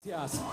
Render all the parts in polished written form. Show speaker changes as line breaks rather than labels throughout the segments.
Gracias.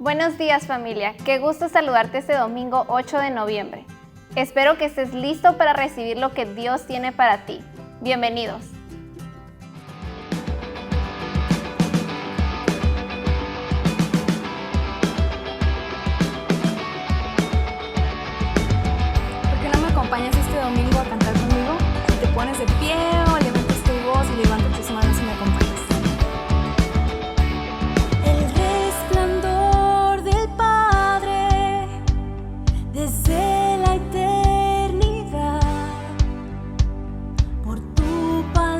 Buenos días familia, qué gusto saludarte este domingo 8 de noviembre. Espero que estés listo para recibir lo que Dios tiene para ti. Bienvenidos.
¿Por qué no me acompañas este domingo a cantar conmigo? Si te pones de pie o levantas tu voz y levantas tus manos y me acompañas.
Desde la eternidad, por tu palabra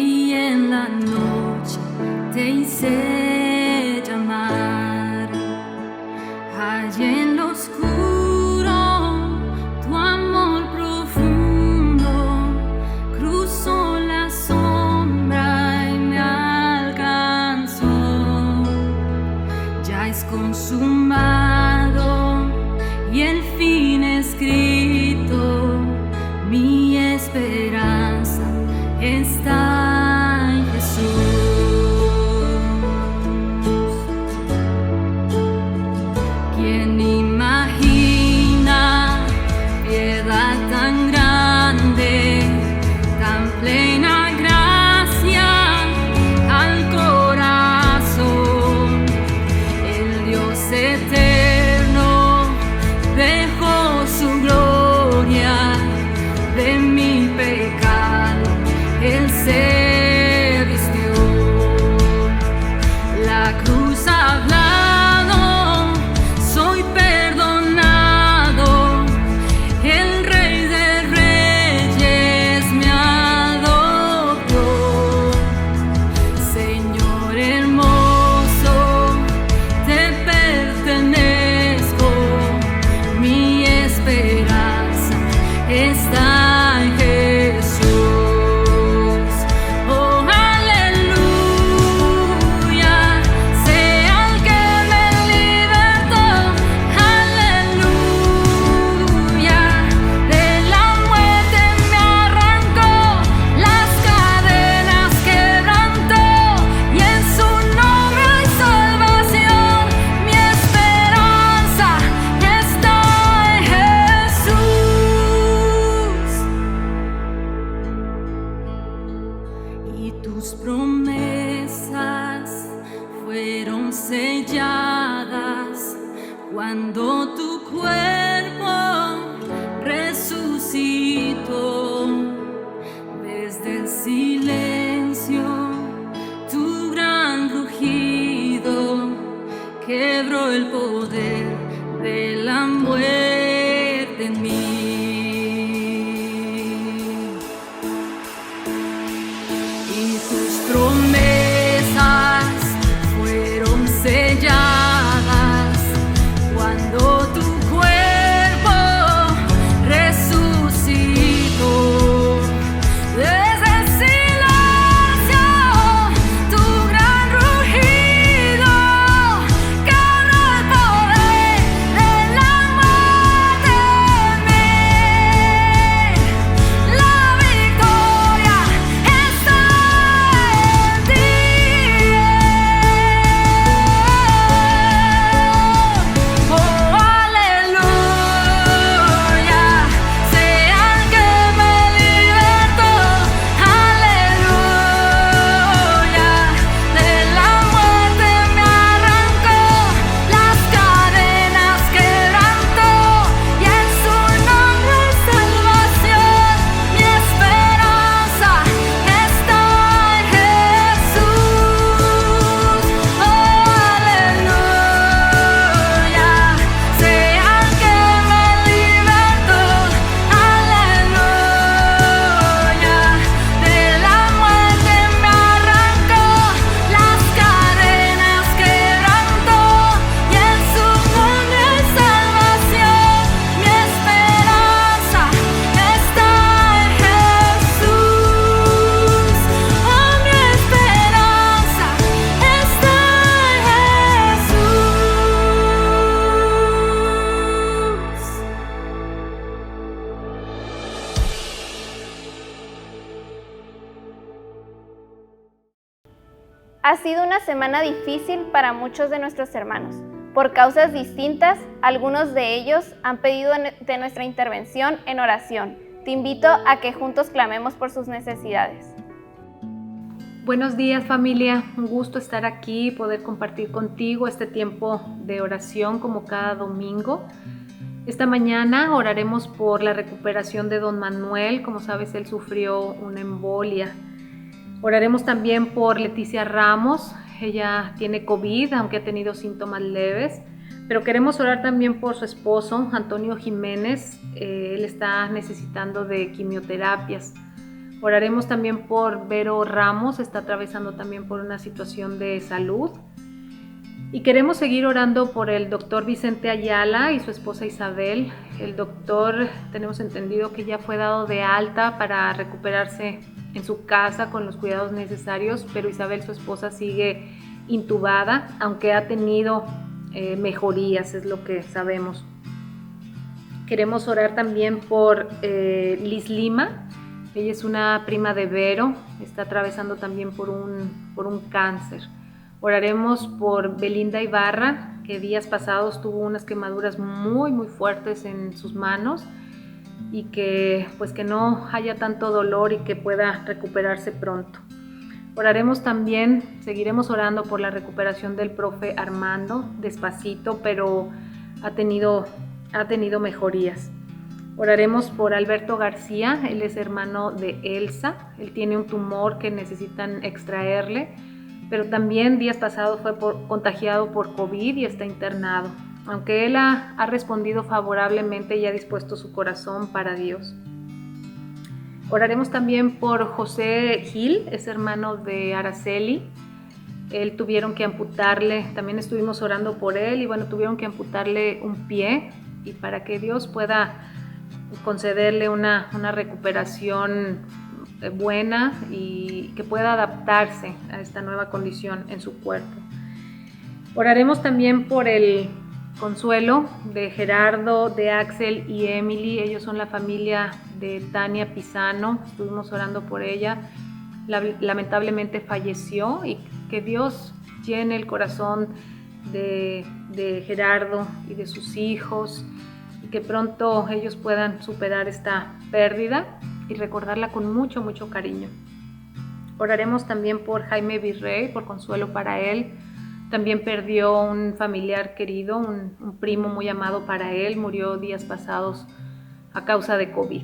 y en la noche te hice llamar. Allí en lo oscuro tu amor profundo cruzó la sombra y me alcanzó. Ya es consumado y el fin escrito, mi esperanza está en Jesús. ¿Quién imagina piedad tan grande, tan plena gracia al corazón? El Dios eterno dejó su gloria, de mi pecado Él se vistió. La cruz ha hablado, soy perdonado, el Rey de Reyes me adoptó. Señor hermoso, te pertenezco, mi esperanza está en Jesús. Oh, aleluya, sea el que me libertó. Aleluya, de la muerte me arrancó, las cadenas quebrantó, y en su nombre hay salvación. Mi esperanza está en Jesús. Y tus promesas fueron selladas cuando tu cuerpo resucitó. Desde el silencio tu gran rugido quebró el poder de la muerte en mí. Y tus promesas fueron selladas cuando tu cuerpo resucitó. Desde el silencio tu gran rugido quebró el poder de la muerte en mí. La victoria está en ti. Oh, aleluya, sea el que me libertó. Aleluya, de la muerte me arrancó, las cadenas quebrantó, y en su nombre hay salvación. Mi esperanza está en Jesús. Oh, aleluya, sea el que me libertó. Aleluya, de la muerte me arrancó, las cadenas quebrantó, y en su nombre hay salvación. Mi esperanza está en Jesús. Oh, mi esperanza está en Jesús.
Ha sido una semana difícil para muchos de nuestros hermanos. Por causas distintas, algunos de ellos han pedido de nuestra intervención en oración. Te invito a que juntos clamemos por sus necesidades.
Buenos días, familia, un gusto estar aquí y poder compartir contigo este tiempo de oración como cada domingo. Esta mañana oraremos por la recuperación de don Manuel. Como sabes, él sufrió una embolia. Oraremos también por Leticia Ramos. Ella tiene COVID, aunque ha tenido síntomas leves, pero queremos orar también por su esposo, Antonio Jiménez. Él está necesitando de quimioterapias. Oraremos también por Vero Ramos, está atravesando también por una situación de salud. Y queremos seguir orando por el doctor Vicente Ayala y su esposa Isabel. El doctor, tenemos entendido que ya fue dado de alta para recuperarse en su casa con los cuidados necesarios, pero Isabel, su esposa, sigue intubada, aunque ha tenido mejorías, es lo que sabemos. Queremos orar también por Liz Lima. Ella es una prima de Vero, está atravesando también por un cáncer. Oraremos por Belinda Ibarra, que días pasados tuvo unas quemaduras muy fuertes en sus manos y que no haya tanto dolor y que pueda recuperarse pronto. Oraremos también, seguiremos orando por la recuperación del profe Armando, despacito, pero ha tenido mejorías. Oraremos por Alberto García, él es hermano de Elsa, él tiene un tumor que necesitan extraerle, pero también días pasados fue contagiado por COVID y está internado, aunque él ha respondido favorablemente y ha dispuesto su corazón para Dios. Oraremos también por José Gil, es hermano de Araceli. Él tuvieron que amputarle, también estuvimos orando por él y tuvieron que amputarle un pie y para que Dios pueda concederle una recuperación buena y que pueda adaptarse a esta nueva condición en su cuerpo. Oraremos también por el consuelo de Gerardo, de Axel y Emily. Ellos son la familia de Tania Pisano. Estuvimos orando por ella. Lamentablemente falleció y que Dios llene el corazón de Gerardo y de sus hijos y que pronto ellos puedan superar esta pérdida y recordarla con mucho cariño. Oraremos también por Jaime Virrey, por consuelo para él. También perdió un familiar querido, un primo muy amado para él, murió días pasados a causa de COVID.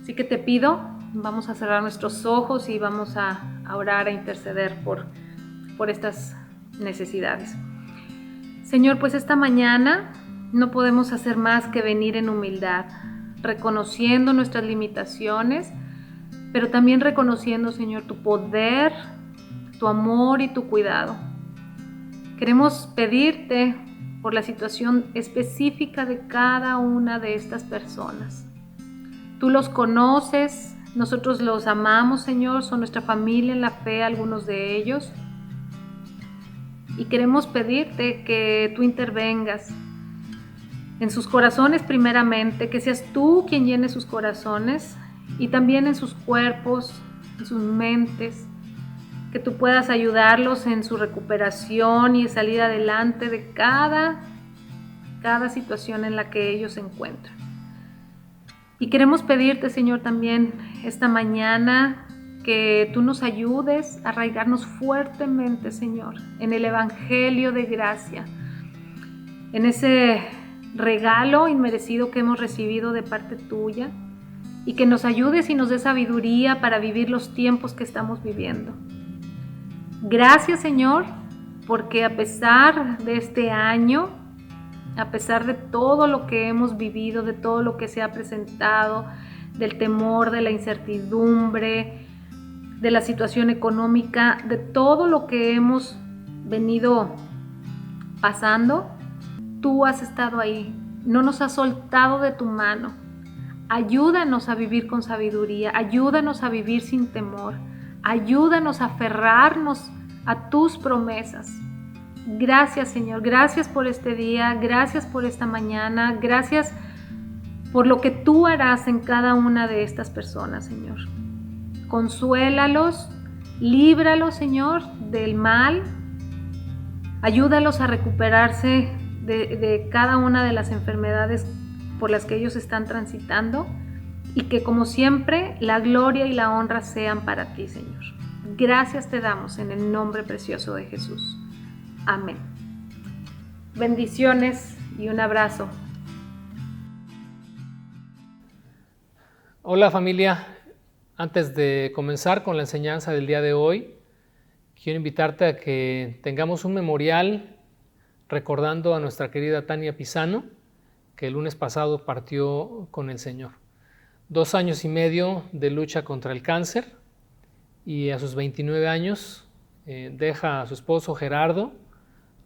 Así que te pido, vamos a cerrar nuestros ojos y vamos a orar, a interceder por estas necesidades. Señor, pues esta mañana no podemos hacer más que venir en humildad, reconociendo nuestras limitaciones, pero también reconociendo, Señor, tu poder, tu amor y tu cuidado. Queremos pedirte por la situación específica de cada una de estas personas. Tú los conoces, nosotros los amamos, Señor, son nuestra familia en la fe, algunos de ellos. Y queremos pedirte que tú intervengas en sus corazones primeramente, que seas tú quien llene sus corazones y también en sus cuerpos, en sus mentes, que tú puedas ayudarlos en su recuperación y salir adelante de cada situación en la que ellos se encuentran. Y queremos pedirte, Señor, también esta mañana que tú nos ayudes a arraigarnos fuertemente, Señor, en el Evangelio de gracia, en ese regalo inmerecido que hemos recibido de parte tuya y que nos ayudes y nos des sabiduría para vivir los tiempos que estamos viviendo. Gracias, Señor, porque a pesar de este año, a pesar de todo lo que hemos vivido, de todo lo que se ha presentado, del temor, de la incertidumbre, de la situación económica, de todo lo que hemos venido pasando, tú has estado ahí, no nos has soltado de tu mano. Ayúdanos a vivir con sabiduría, ayúdanos a vivir sin temor, ayúdanos a aferrarnos a tus promesas. Gracias, Señor, gracias por este día, gracias por esta mañana, gracias por lo que tú harás en cada una de estas personas, Señor. Consuélalos, líbralos, Señor, del mal, ayúdalos a recuperarse de cada una de las enfermedades por las que ellos están transitando y que, como siempre, la gloria y la honra sean para ti, Señor. Gracias te damos en el nombre precioso de Jesús. Amén. Bendiciones y un abrazo.
Hola familia, antes de comenzar con la enseñanza del día de hoy, quiero invitarte a que tengamos un memorial recordando a nuestra querida Tania Pisano, que el lunes pasado partió con el Señor. 2 años y medio de lucha contra el cáncer y a sus 29 años deja a su esposo Gerardo,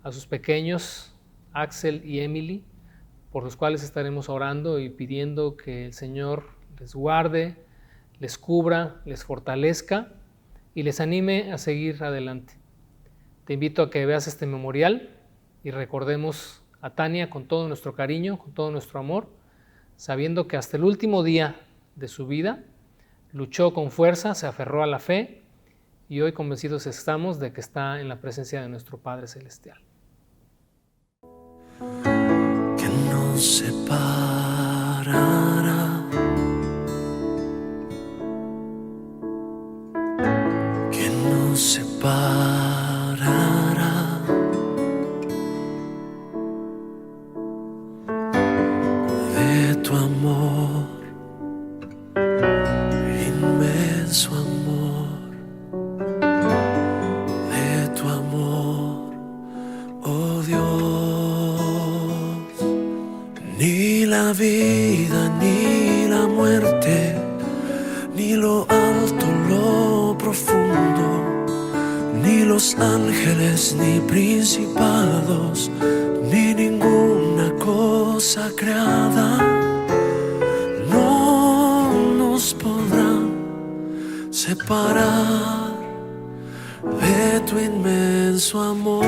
a sus pequeños Axel y Emily, por los cuales estaremos orando y pidiendo que el Señor les guarde, les cubra, les fortalezca y les anime a seguir adelante. Te invito a que veas este memorial y recordemos a Tania con todo nuestro cariño, con todo nuestro amor, sabiendo que hasta el último día de su vida luchó con fuerza, se aferró a la fe y hoy convencidos estamos de que está en la presencia de nuestro Padre Celestial.
Que nos separará, que nos separará de tu amor, inmenso amor, de tu amor, oh Dios. Ni la vida, ni la muerte, ni lo alto, lo profundo, ni los ángeles, ni principados, ni ninguna cosa creada no nos podrá separar de tu inmenso amor.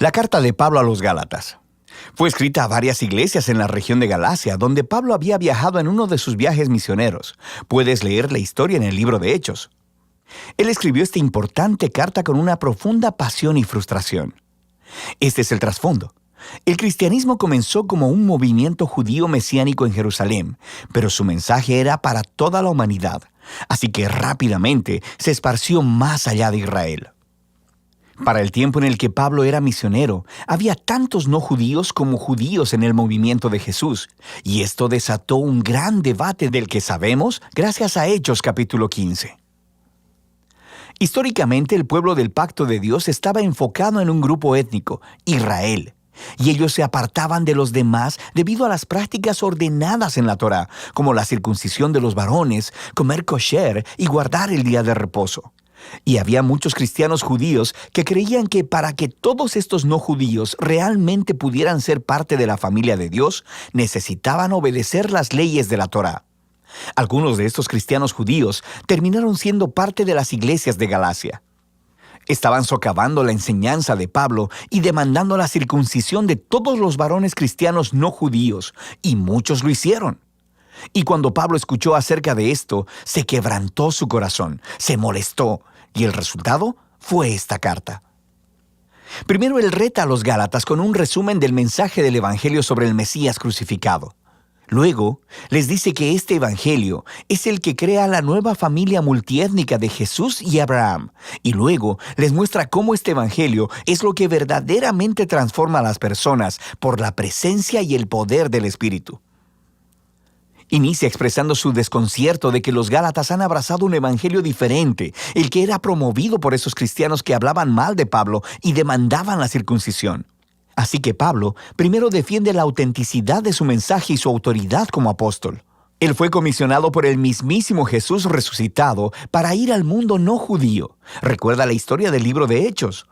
La carta de Pablo a los Gálatas fue escrita a varias iglesias en la región de Galacia, donde Pablo había viajado en uno de sus viajes misioneros. Puedes leer la historia en el libro de Hechos. Él escribió esta importante carta con una profunda pasión y frustración. Este es el trasfondo. El cristianismo comenzó como un movimiento judío mesiánico en Jerusalén, pero su mensaje era para toda la humanidad, así que rápidamente se esparció más allá de Israel. Para el tiempo en el que Pablo era misionero, había tantos no judíos como judíos en el movimiento de Jesús, y esto desató un gran debate del que sabemos gracias a Hechos capítulo 15. Históricamente, el pueblo del pacto de Dios estaba enfocado en un grupo étnico, Israel, y ellos se apartaban de los demás debido a las prácticas ordenadas en la Torá, como la circuncisión de los varones, comer kosher y guardar el día de reposo. Y había muchos cristianos judíos que creían que para que todos estos no judíos realmente pudieran ser parte de la familia de Dios, necesitaban obedecer las leyes de la Torá. Algunos de estos cristianos judíos terminaron siendo parte de las iglesias de Galacia. Estaban socavando la enseñanza de Pablo y demandando la circuncisión de todos los varones cristianos no judíos, y muchos lo hicieron. Y cuando Pablo escuchó acerca de esto, se quebrantó su corazón, se molestó, y el resultado fue esta carta. Primero, él reta a los Gálatas con un resumen del mensaje del Evangelio sobre el Mesías crucificado. Luego, les dice que este Evangelio es el que crea la nueva familia multiétnica de Jesús y Abraham. Y luego, les muestra cómo este Evangelio es lo que verdaderamente transforma a las personas por la presencia y el poder del Espíritu. Inicia expresando su desconcierto de que los Gálatas han abrazado un evangelio diferente, el que era promovido por esos cristianos que hablaban mal de Pablo y demandaban la circuncisión. Así que Pablo primero defiende la autenticidad de su mensaje y su autoridad como apóstol. Él fue comisionado por el mismísimo Jesús resucitado para ir al mundo no judío. Recuerda la historia del libro de Hechos.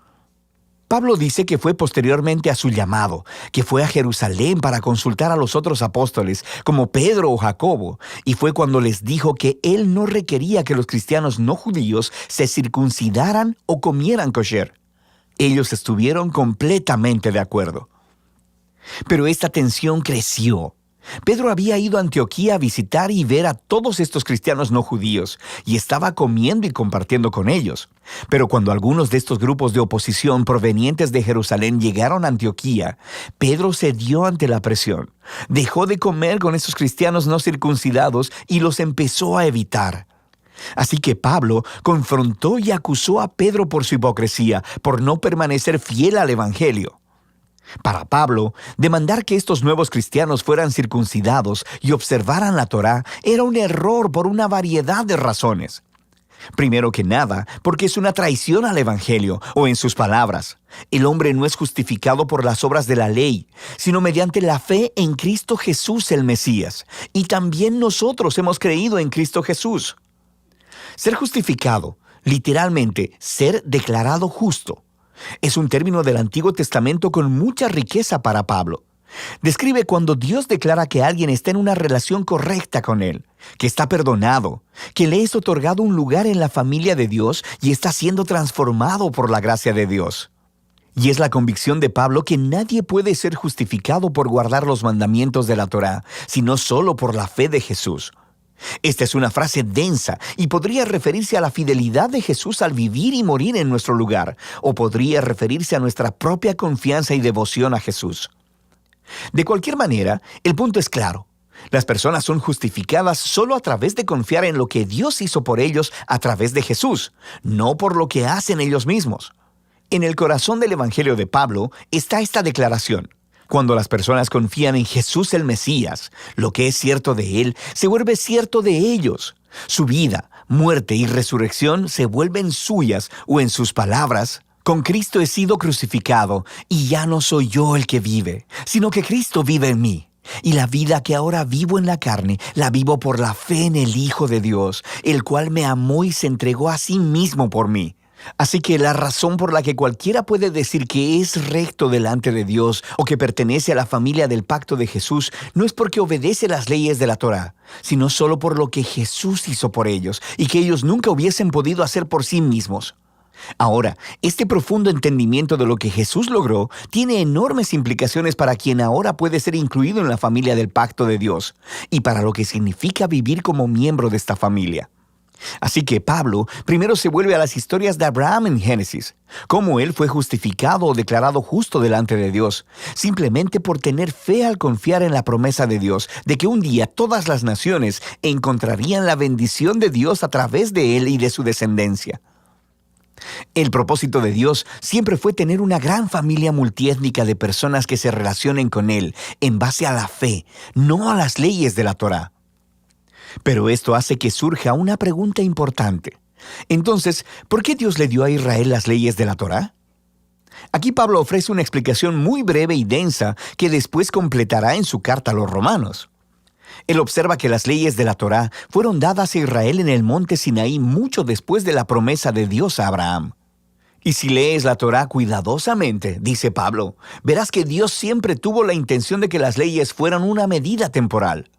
Pablo dice que fue posteriormente a su llamado, que fue a Jerusalén para consultar a los otros apóstoles, como Pedro o Jacobo, y fue cuando les dijo que él no requería que los cristianos no judíos se circuncidaran o comieran kosher. Ellos estuvieron completamente de acuerdo. Pero esta tensión creció. Pedro había ido a Antioquía a visitar y ver a todos estos cristianos no judíos, y estaba comiendo y compartiendo con ellos. Pero cuando algunos de estos grupos de oposición provenientes de Jerusalén llegaron a Antioquía, Pedro cedió ante la presión. Dejó de comer con estos cristianos no circuncidados y los empezó a evitar. Así que Pablo confrontó y acusó a Pedro por su hipocresía, por no permanecer fiel al Evangelio. Para Pablo, demandar que estos nuevos cristianos fueran circuncidados y observaran la Torá era un error por una variedad de razones. Primero que nada, porque es una traición al Evangelio, o en sus palabras, el hombre no es justificado por las obras de la ley, sino mediante la fe en Cristo Jesús el Mesías, y también nosotros hemos creído en Cristo Jesús. Ser justificado, literalmente, ser declarado justo, es un término del Antiguo Testamento con mucha riqueza para Pablo. Describe cuando Dios declara que alguien está en una relación correcta con Él, que está perdonado, que le es otorgado un lugar en la familia de Dios y está siendo transformado por la gracia de Dios. Y es la convicción de Pablo que nadie puede ser justificado por guardar los mandamientos de la Torá, sino solo por la fe de Jesús. Esta es una frase densa y podría referirse a la fidelidad de Jesús al vivir y morir en nuestro lugar, o podría referirse a nuestra propia confianza y devoción a Jesús. De cualquier manera, el punto es claro. Las personas son justificadas solo a través de confiar en lo que Dios hizo por ellos a través de Jesús, no por lo que hacen ellos mismos. En el corazón del Evangelio de Pablo está esta declaración. Cuando las personas confían en Jesús el Mesías, lo que es cierto de Él se vuelve cierto de ellos. Su vida, muerte y resurrección se vuelven suyas, o en sus palabras, con Cristo he sido crucificado, y ya no soy yo el que vive, sino que Cristo vive en mí. Y la vida que ahora vivo en la carne, la vivo por la fe en el Hijo de Dios, el cual me amó y se entregó a sí mismo por mí. Así que la razón por la que cualquiera puede decir que es recto delante de Dios o que pertenece a la familia del pacto de Jesús no es porque obedece las leyes de la Torá, sino solo por lo que Jesús hizo por ellos y que ellos nunca hubiesen podido hacer por sí mismos. Ahora, este profundo entendimiento de lo que Jesús logró tiene enormes implicaciones para quien ahora puede ser incluido en la familia del pacto de Dios y para lo que significa vivir como miembro de esta familia. Así que Pablo primero se vuelve a las historias de Abraham en Génesis, cómo él fue justificado o declarado justo delante de Dios, simplemente por tener fe al confiar en la promesa de Dios, de que un día todas las naciones encontrarían la bendición de Dios a través de él y de su descendencia. El propósito de Dios siempre fue tener una gran familia multiétnica de personas que se relacionen con Él en base a la fe, no a las leyes de la Torá. Pero esto hace que surja una pregunta importante. Entonces, ¿por qué Dios le dio a Israel las leyes de la Torá? Aquí Pablo ofrece una explicación muy breve y densa que después completará en su carta a los romanos. Él observa que las leyes de la Torá fueron dadas a Israel en el monte Sinaí mucho después de la promesa de Dios a Abraham. Y si lees la Torá cuidadosamente, dice Pablo, verás que Dios siempre tuvo la intención de que las leyes fueran una medida temporal.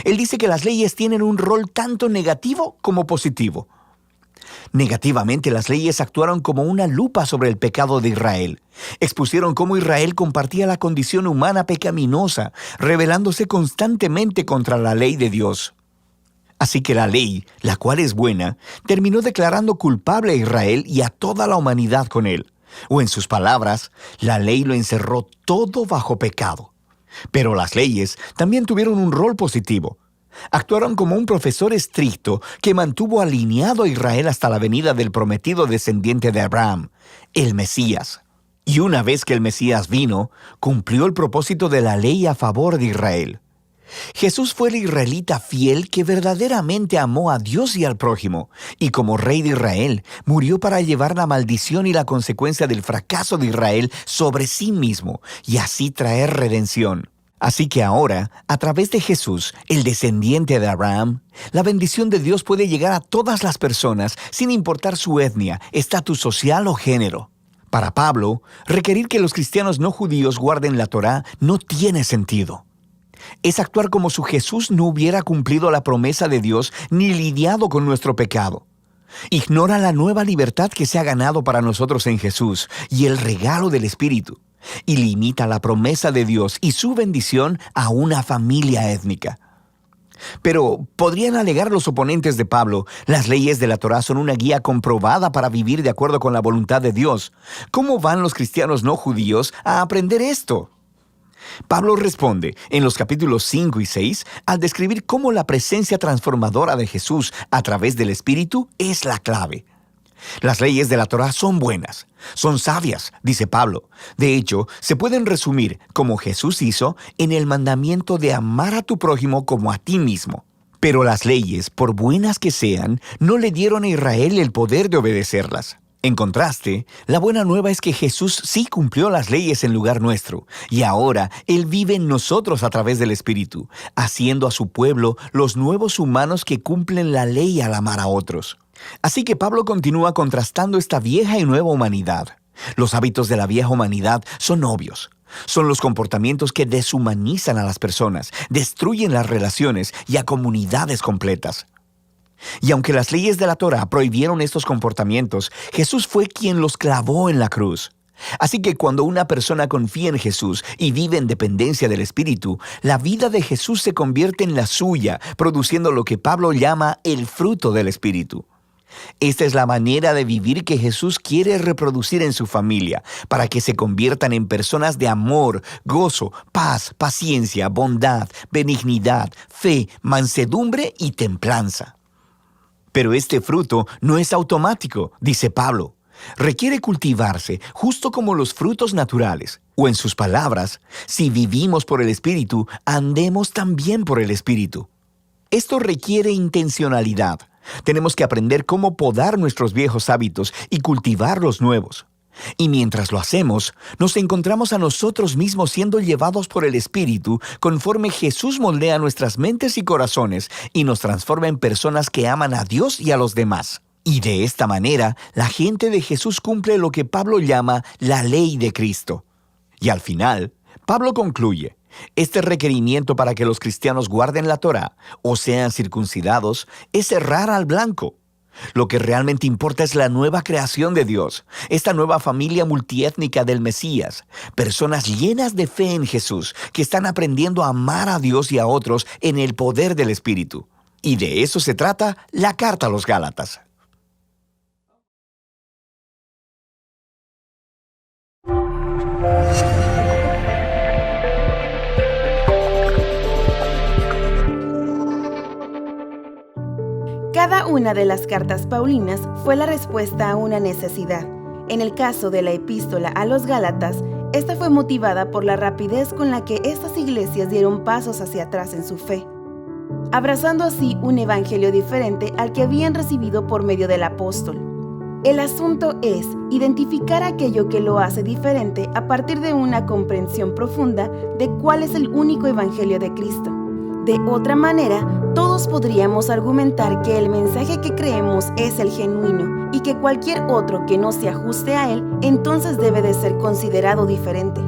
Él dice que las leyes tienen un rol tanto negativo como positivo. Negativamente, las leyes actuaron como una lupa sobre el pecado de Israel. Expusieron cómo Israel compartía la condición humana pecaminosa, rebelándose constantemente contra la ley de Dios. Así que la ley, la cual es buena, terminó declarando culpable a Israel y a toda la humanidad con él. O en sus palabras, la ley lo encerró todo bajo pecado. Pero las leyes también tuvieron un rol positivo. Actuaron como un profesor estricto que mantuvo alineado a Israel hasta la venida del prometido descendiente de Abraham, el Mesías. Y una vez que el Mesías vino, cumplió el propósito de la ley a favor de Israel. Jesús fue el israelita fiel que verdaderamente amó a Dios y al prójimo, y como rey de Israel, murió para llevar la maldición y la consecuencia del fracaso de Israel sobre sí mismo, y así traer redención. Así que ahora, a través de Jesús, el descendiente de Abraham, la bendición de Dios puede llegar a todas las personas sin importar su etnia, estatus social o género. Para Pablo, requerir que los cristianos no judíos guarden la Torá no tiene sentido. Es actuar como si Jesús no hubiera cumplido la promesa de Dios ni lidiado con nuestro pecado. Ignora la nueva libertad que se ha ganado para nosotros en Jesús y el regalo del Espíritu, y limita la promesa de Dios y su bendición a una familia étnica. Pero, podrían alegar los oponentes de Pablo, las leyes de la Torá son una guía comprobada para vivir de acuerdo con la voluntad de Dios. ¿Cómo van los cristianos no judíos a aprender esto? Pablo responde en los capítulos 5 y 6 al describir cómo la presencia transformadora de Jesús a través del Espíritu es la clave. Las leyes de la Torá son buenas, son sabias, dice Pablo. De hecho, se pueden resumir, como Jesús hizo, en el mandamiento de amar a tu prójimo como a ti mismo. Pero las leyes, por buenas que sean, no le dieron a Israel el poder de obedecerlas. En contraste, la buena nueva es que Jesús sí cumplió las leyes en lugar nuestro, y ahora Él vive en nosotros a través del Espíritu, haciendo a su pueblo los nuevos humanos que cumplen la ley al amar a otros. Así que Pablo continúa contrastando esta vieja y nueva humanidad. Los hábitos de la vieja humanidad son obvios. Son los comportamientos que deshumanizan a las personas, destruyen las relaciones y a comunidades completas. Y aunque las leyes de la Torá prohibieron estos comportamientos, Jesús fue quien los clavó en la cruz. Así que cuando una persona confía en Jesús y vive en dependencia del Espíritu, la vida de Jesús se convierte en la suya, produciendo lo que Pablo llama el fruto del Espíritu. Esta es la manera de vivir que Jesús quiere reproducir en su familia, para que se conviertan en personas de amor, gozo, paz, paciencia, bondad, benignidad, fe, mansedumbre y templanza. Pero este fruto no es automático, dice Pablo. Requiere cultivarse, justo como los frutos naturales. O en sus palabras, si vivimos por el Espíritu, andemos también por el Espíritu. Esto requiere intencionalidad. Tenemos que aprender cómo podar nuestros viejos hábitos y cultivar los nuevos. Y mientras lo hacemos, nos encontramos a nosotros mismos siendo llevados por el Espíritu conforme Jesús moldea nuestras mentes y corazones y nos transforma en personas que aman a Dios y a los demás. Y de esta manera, la gente de Jesús cumple lo que Pablo llama la ley de Cristo. Y al final, Pablo concluye: este requerimiento para que los cristianos guarden la Torá o sean circuncidados es errar al blanco. Lo que realmente importa es la nueva creación de Dios, esta nueva familia multiétnica del Mesías, personas llenas de fe en Jesús, que están aprendiendo a amar a Dios y a otros en el poder del Espíritu. Y de eso se trata la carta a los Gálatas.
Cada una de las cartas paulinas fue la respuesta a una necesidad. En el caso de la epístola a los Gálatas, esta fue motivada por la rapidez con la que estas iglesias dieron pasos hacia atrás en su fe, abrazando así un evangelio diferente al que habían recibido por medio del apóstol. El asunto es identificar aquello que lo hace diferente a partir de una comprensión profunda de cuál es el único evangelio de Cristo. De otra manera, todos podríamos argumentar que el mensaje que creemos es el genuino y que cualquier otro que no se ajuste a él, entonces debe de ser considerado diferente.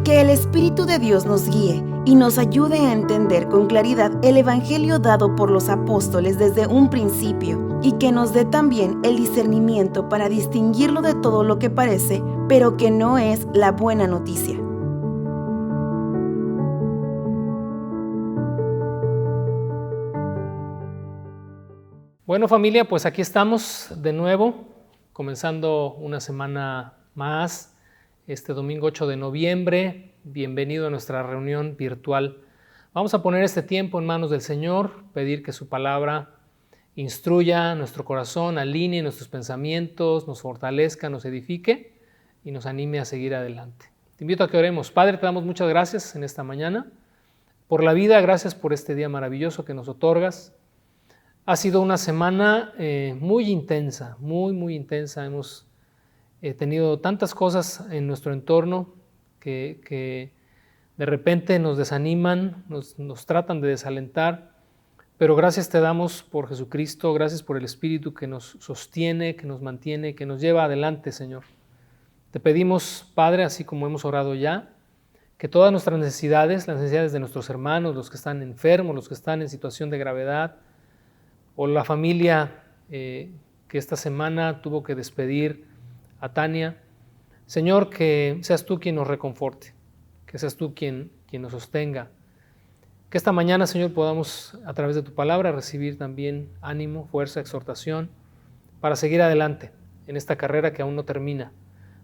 Que el Espíritu de Dios nos guíe y nos ayude a entender con claridad el evangelio dado por los apóstoles desde un principio y que nos dé también el discernimiento para distinguirlo de todo lo que parece, pero que no es la buena noticia.
Bueno, familia, pues aquí estamos de nuevo, comenzando una semana más, este domingo 8 de noviembre. Bienvenido a nuestra reunión virtual. Vamos a poner este tiempo en manos del Señor, pedir que su palabra instruya nuestro corazón, alinee nuestros pensamientos, nos fortalezca, nos edifique y nos anime a seguir adelante. Te invito a que oremos. Padre, te damos muchas gracias en esta mañana por la vida, gracias por este día maravilloso que nos otorgas. Ha sido una semana muy intensa, muy intensa. Hemos tenido tantas cosas en nuestro entorno que de repente nos desaniman, nos tratan de desalentar, pero gracias te damos por Jesucristo, gracias por el Espíritu que nos sostiene, que nos mantiene, que nos lleva adelante, Señor. Te pedimos, Padre, así como hemos orado ya, que todas nuestras necesidades, las necesidades de nuestros hermanos, los que están enfermos, los que están en situación de gravedad, o la familia que esta semana tuvo que despedir a Tania, Señor, que seas tú quien nos reconforte, que seas tú quien nos sostenga. Que esta mañana, Señor, podamos a través de tu palabra recibir también ánimo, fuerza, exhortación para seguir adelante en esta carrera que aún no termina.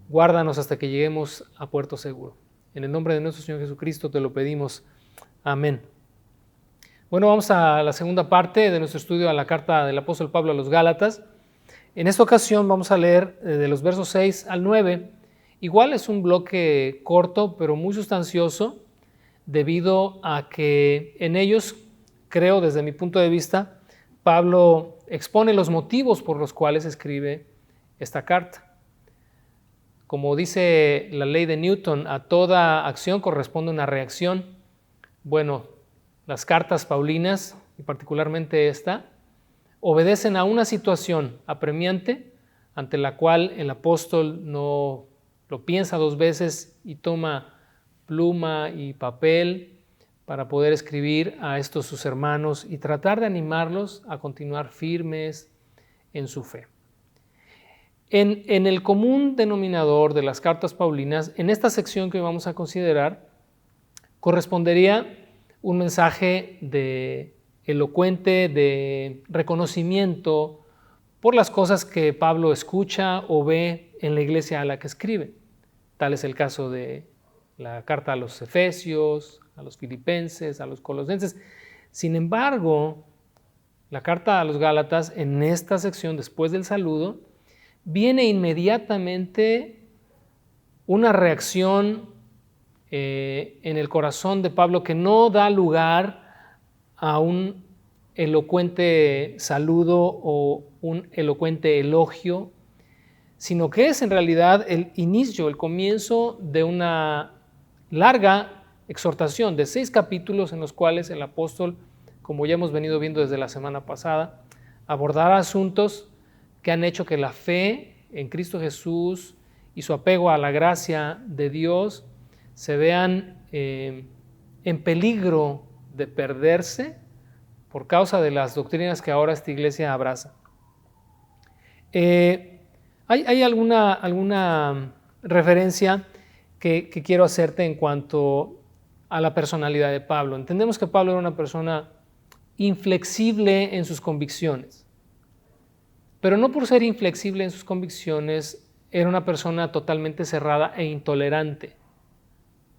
Guárdanos hasta que lleguemos a puerto seguro. En el nombre de nuestro Señor Jesucristo te lo pedimos. Amén. Bueno, vamos a la segunda parte de nuestro estudio a la carta del apóstol Pablo a los Gálatas. En esta ocasión vamos a leer de los versos 6 al 9. Igual es un bloque corto, pero muy sustancioso, debido a que en ellos, creo desde mi punto de vista, Pablo expone los motivos por los cuales escribe esta carta. Como dice la ley de Newton, a toda acción corresponde una reacción. Bueno, las cartas paulinas, y particularmente esta, obedecen a una situación apremiante ante la cual el apóstol no lo piensa dos veces y toma pluma y papel para poder escribir a estos sus hermanos y tratar de animarlos a continuar firmes en su fe. En el común denominador de las cartas paulinas, en esta sección que vamos a considerar, correspondería un mensaje elocuente de reconocimiento por las cosas que Pablo escucha o ve en la iglesia a la que escribe. Tal es el caso de la carta a los Efesios, a los Filipenses, a los Colosenses. Sin embargo, la carta a los Gálatas, en esta sección, después del saludo, viene inmediatamente una reacción en el corazón de Pablo que no da lugar a un elocuente saludo o un elocuente elogio, sino que es en realidad el inicio, el comienzo de una larga exhortación de 6 capítulos en los cuales el apóstol, como ya hemos venido viendo desde la semana pasada, abordará asuntos que han hecho que la fe en Cristo Jesús y su apego a la gracia de Dios se vean en peligro de perderse por causa de las doctrinas que ahora esta iglesia abraza. ¿Hay alguna referencia que quiero hacerte en cuanto a la personalidad de Pablo? Entendemos que Pablo era una persona inflexible en sus convicciones, pero no por ser inflexible en sus convicciones era una persona totalmente cerrada e intolerante.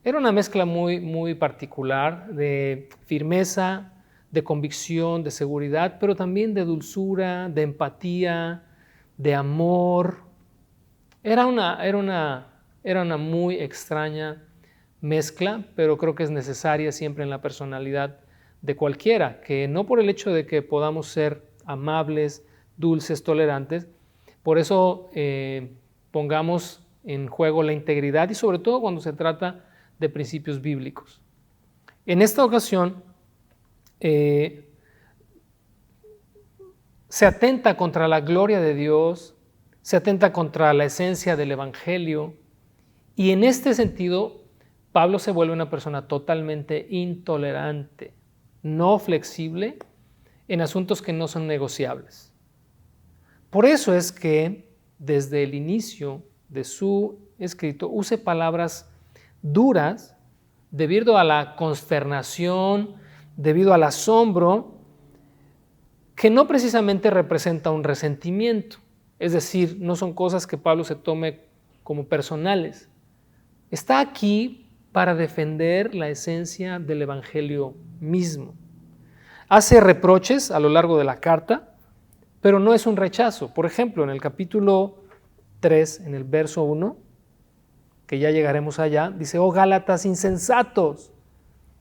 Era una mezcla muy particular de firmeza, de convicción, de seguridad, pero también de dulzura, de empatía, de amor. Era una muy extraña mezcla, pero creo que es necesaria siempre en la personalidad de cualquiera, que no por el hecho de que podamos ser amables, dulces, tolerantes, por eso pongamos en juego la integridad y sobre todo cuando se trata de principios bíblicos. En esta ocasión se atenta contra la gloria de Dios, se atenta contra la esencia del Evangelio y en este sentido Pablo se vuelve una persona totalmente intolerante, no flexible en asuntos que no son negociables. Por eso es que desde el inicio de su escrito use palabras duras debido a la consternación, debido al asombro, que no precisamente representa un resentimiento. Es decir, no son cosas que Pablo se tome como personales. Está aquí para defender la esencia del Evangelio mismo. Hace reproches a lo largo de la carta, pero no es un rechazo. Por ejemplo, en el capítulo 3, en el verso 1, que ya llegaremos allá, dice: «Oh Gálatas insensatos,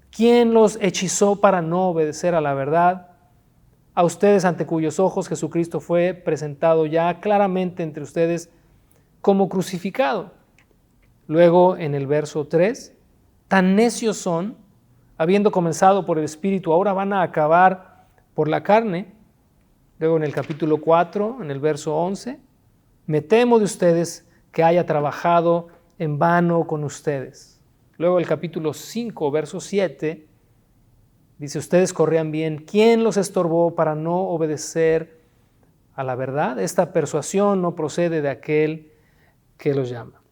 ¿quién los hechizó para no obedecer a la verdad? A ustedes ante cuyos ojos Jesucristo fue presentado ya claramente entre ustedes como crucificado». Luego, en el verso 3, «Tan necios son, habiendo comenzado por el Espíritu, ahora van a acabar por la carne». Luego en el capítulo 4, en el verso 11, «Me temo de ustedes que haya trabajado en vano con ustedes. Luego el capítulo 5, verso 7, dice, ustedes corrían bien. ¿Quién los estorbó para no obedecer a la verdad? Esta persuasión no procede de aquel que los llama.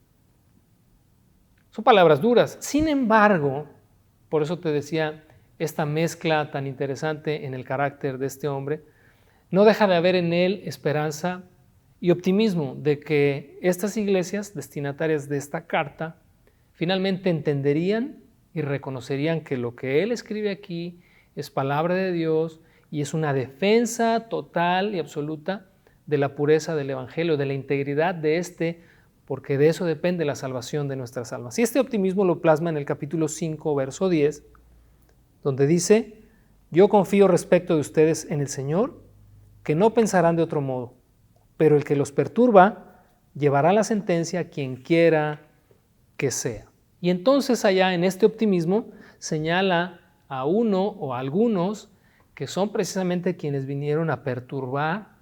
Son palabras duras. Sin embargo, por eso te decía, esta mezcla tan interesante en el carácter de este hombre, no deja de haber en él esperanza y optimismo de que estas iglesias destinatarias de esta carta finalmente entenderían y reconocerían que lo que él escribe aquí es palabra de Dios y es una defensa total y absoluta de la pureza del Evangelio, de la integridad de este, porque de eso depende la salvación de nuestras almas. Y este optimismo lo plasma en el capítulo 5, verso 10, donde dice, yo confío respecto de ustedes en el Señor, que no pensarán de otro modo, pero el que los perturba llevará la sentencia a quien quiera que sea. Y entonces allá en este optimismo señala a uno o a algunos que son precisamente quienes vinieron a perturbar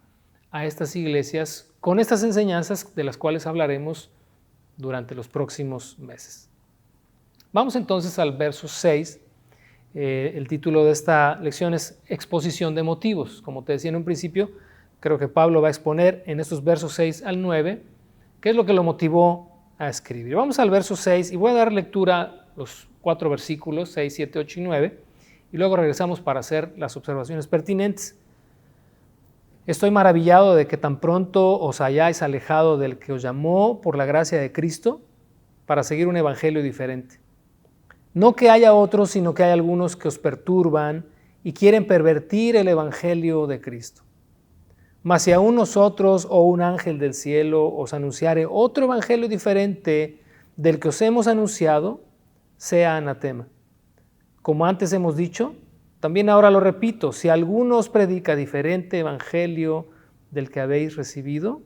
a estas iglesias con estas enseñanzas de las cuales hablaremos durante los próximos meses. Vamos entonces al verso 6. El título de esta lección es Exposición de motivos. Como te decía en un principio, creo que Pablo va a exponer en estos versos 6 al 9 qué es lo que lo motivó a escribir. Vamos al verso 6 y voy a dar lectura los 4 versículos, 6, 7, 8 y 9, y luego regresamos para hacer las observaciones pertinentes. Estoy maravillado de que tan pronto os hayáis alejado del que os llamó por la gracia de Cristo para seguir un evangelio diferente. No que haya otros, sino que hay algunos que os perturban y quieren pervertir el evangelio de Cristo. Mas si aún nosotros o un ángel del cielo os anunciare otro evangelio diferente del que os hemos anunciado, sea anatema. Como antes hemos dicho, también ahora lo repito, si alguno os predica diferente evangelio del que habéis recibido,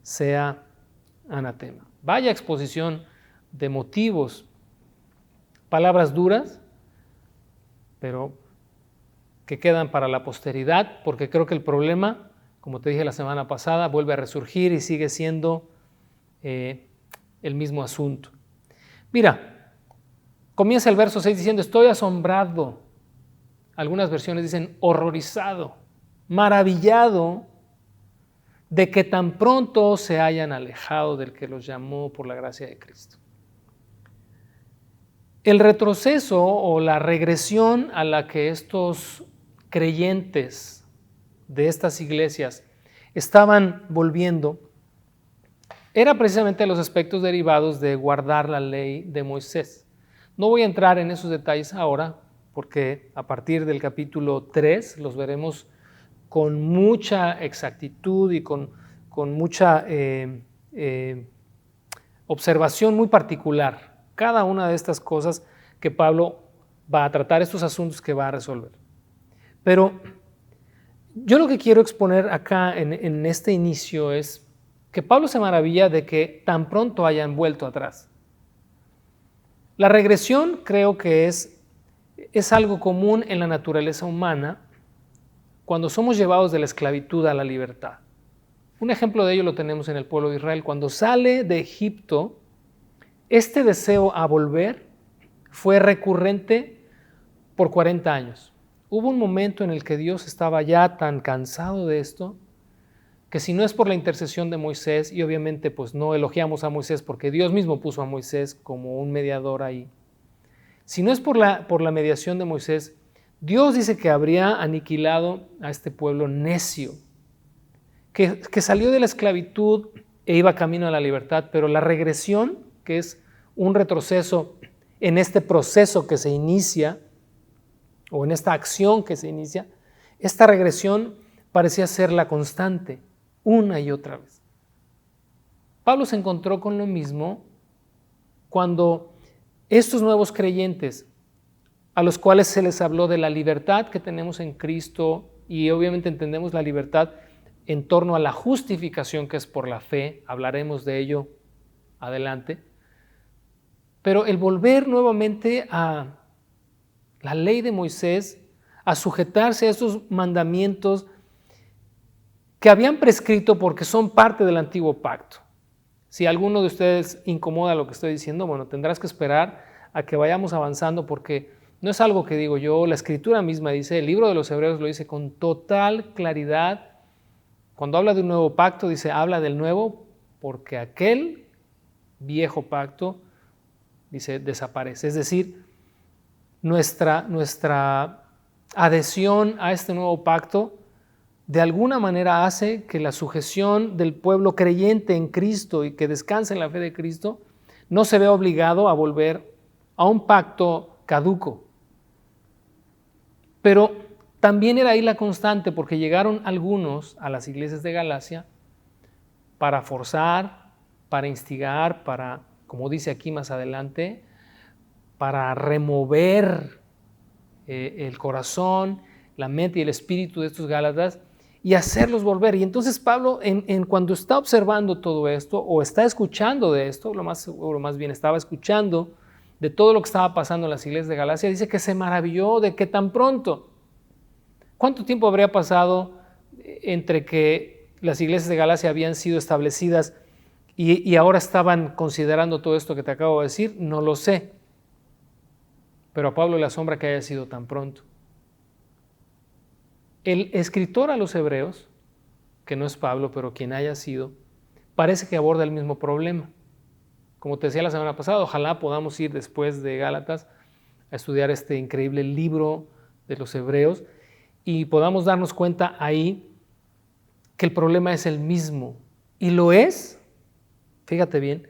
sea anatema. Vaya exposición de motivos, palabras duras, pero que quedan para la posteridad, porque creo que el problema, como te dije la semana pasada, vuelve a resurgir y sigue siendo el mismo asunto. Mira, comienza el verso 6 diciendo, estoy asombrado. Algunas versiones dicen horrorizado, maravillado de que tan pronto se hayan alejado del que los llamó por la gracia de Cristo. El retroceso o la regresión a la que estos creyentes de estas iglesias estaban volviendo era precisamente los aspectos derivados de guardar la ley de Moisés. No voy a entrar en esos detalles ahora, porque a partir del capítulo 3 los veremos con mucha exactitud y con mucha observación muy particular. Cada una de estas cosas que Pablo va a tratar, estos asuntos que va a resolver. Pero yo lo que quiero exponer acá en este inicio es que Pablo se maravilla de que tan pronto hayan vuelto atrás. La regresión creo que es algo común en la naturaleza humana cuando somos llevados de la esclavitud a la libertad. Un ejemplo de ello lo tenemos en el pueblo de Israel. Cuando sale de Egipto, este deseo a volver fue recurrente por 40 años. Hubo un momento en el que Dios estaba ya tan cansado de esto que si no es por la intercesión de Moisés, y obviamente pues no elogiamos a Moisés porque Dios mismo puso a Moisés como un mediador ahí, si no es por la mediación de Moisés, Dios dice que habría aniquilado a este pueblo necio, que salió de la esclavitud e iba camino a la libertad, pero la regresión, que es un retroceso en este proceso que se inicia, o en esta acción que se inicia, esta regresión parecía ser la constante, una y otra vez. Pablo se encontró con lo mismo cuando estos nuevos creyentes, a los cuales se les habló de la libertad que tenemos en Cristo, y obviamente entendemos la libertad en torno a la justificación que es por la fe, hablaremos de ello adelante, pero el volver nuevamente a la ley de Moisés, a sujetarse a estos mandamientos que habían prescrito porque son parte del antiguo pacto. Si a alguno de ustedes incomoda lo que estoy diciendo, bueno, tendrás que esperar a que vayamos avanzando, porque no es algo que digo yo, la Escritura misma dice, el libro de los Hebreos lo dice con total claridad. Cuando habla de un nuevo pacto, dice, habla del nuevo, porque aquel viejo pacto, dice, desaparece. Es decir, nuestra adhesión a este nuevo pacto de alguna manera hace que la sujeción del pueblo creyente en Cristo y que descansa en la fe de Cristo no se vea obligado a volver a un pacto caduco. Pero también era ahí la constante, porque llegaron algunos a las iglesias de Galacia para forzar, para instigar, para, como dice aquí más adelante, para remover el corazón, la mente y el espíritu de estos gálatas y hacerlos volver. Y entonces Pablo, cuando está observando todo esto o está escuchando de esto, lo más bien estaba escuchando de todo lo que estaba pasando en las iglesias de Galacia, dice que se maravilló de que tan pronto. ¿Cuánto tiempo habría pasado entre que las iglesias de Galacia habían sido establecidas y ahora estaban considerando todo esto que te acabo de decir? No lo sé. Pero a Pablo le asombra que haya sido tan pronto. El escritor a los Hebreos, que no es Pablo, pero quien haya sido, parece que aborda el mismo problema. Como te decía la semana pasada, ojalá podamos ir después de Gálatas a estudiar este increíble libro de los Hebreos y podamos darnos cuenta ahí que el problema es el mismo. Y lo es, fíjate bien,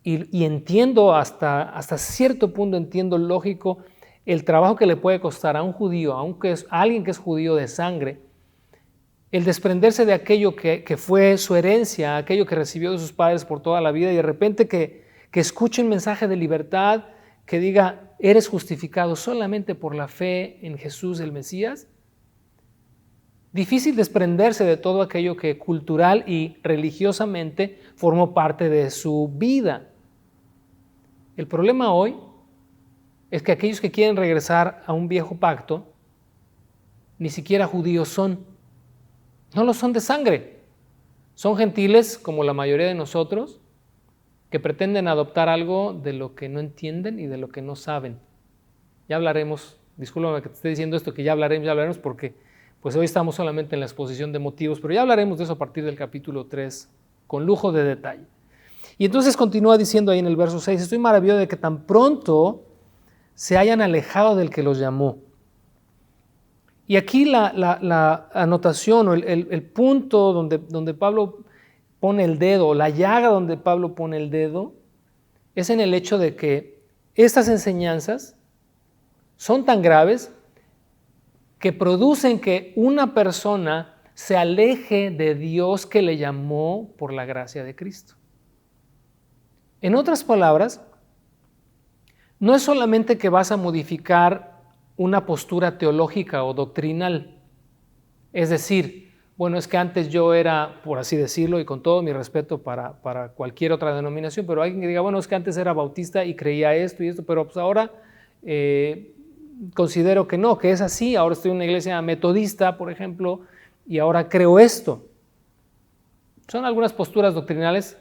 y entiendo hasta cierto punto, entiendo lógico, el trabajo que le puede costar a un judío, a alguien que es judío de sangre, el desprenderse de aquello que fue su herencia, aquello que recibió de sus padres por toda la vida, y de repente que escuche un mensaje de libertad que diga, eres justificado solamente por la fe en Jesús el Mesías. Difícil desprenderse de todo aquello que cultural y religiosamente formó parte de su vida. El problema hoy es que aquellos que quieren regresar a un viejo pacto ni siquiera judíos son. No lo son de sangre. Son gentiles como la mayoría de nosotros que pretenden adoptar algo de lo que no entienden y de lo que no saben. Ya hablaremos, discúlpame que te esté diciendo esto, que ya hablaremos porque pues hoy estamos solamente en la exposición de motivos, pero ya hablaremos de eso a partir del capítulo 3 con lujo de detalle. Y entonces continúa diciendo ahí en el verso 6, estoy maravillado de que tan pronto se hayan alejado del que los llamó. Y aquí la anotación o el punto donde Pablo pone el dedo, la llaga donde Pablo pone el dedo, es en el hecho de que estas enseñanzas son tan graves que producen que una persona se aleje de Dios que le llamó por la gracia de Cristo. En otras palabras, no es solamente que vas a modificar una postura teológica o doctrinal. Es decir, bueno, es que antes yo era, por así decirlo, y con todo mi respeto para cualquier otra denominación, pero alguien que diga, bueno, es que antes era bautista y creía esto y esto, pero pues ahora considero que no, que es así, ahora estoy en una iglesia metodista, por ejemplo, y ahora creo esto. Son algunas posturas doctrinales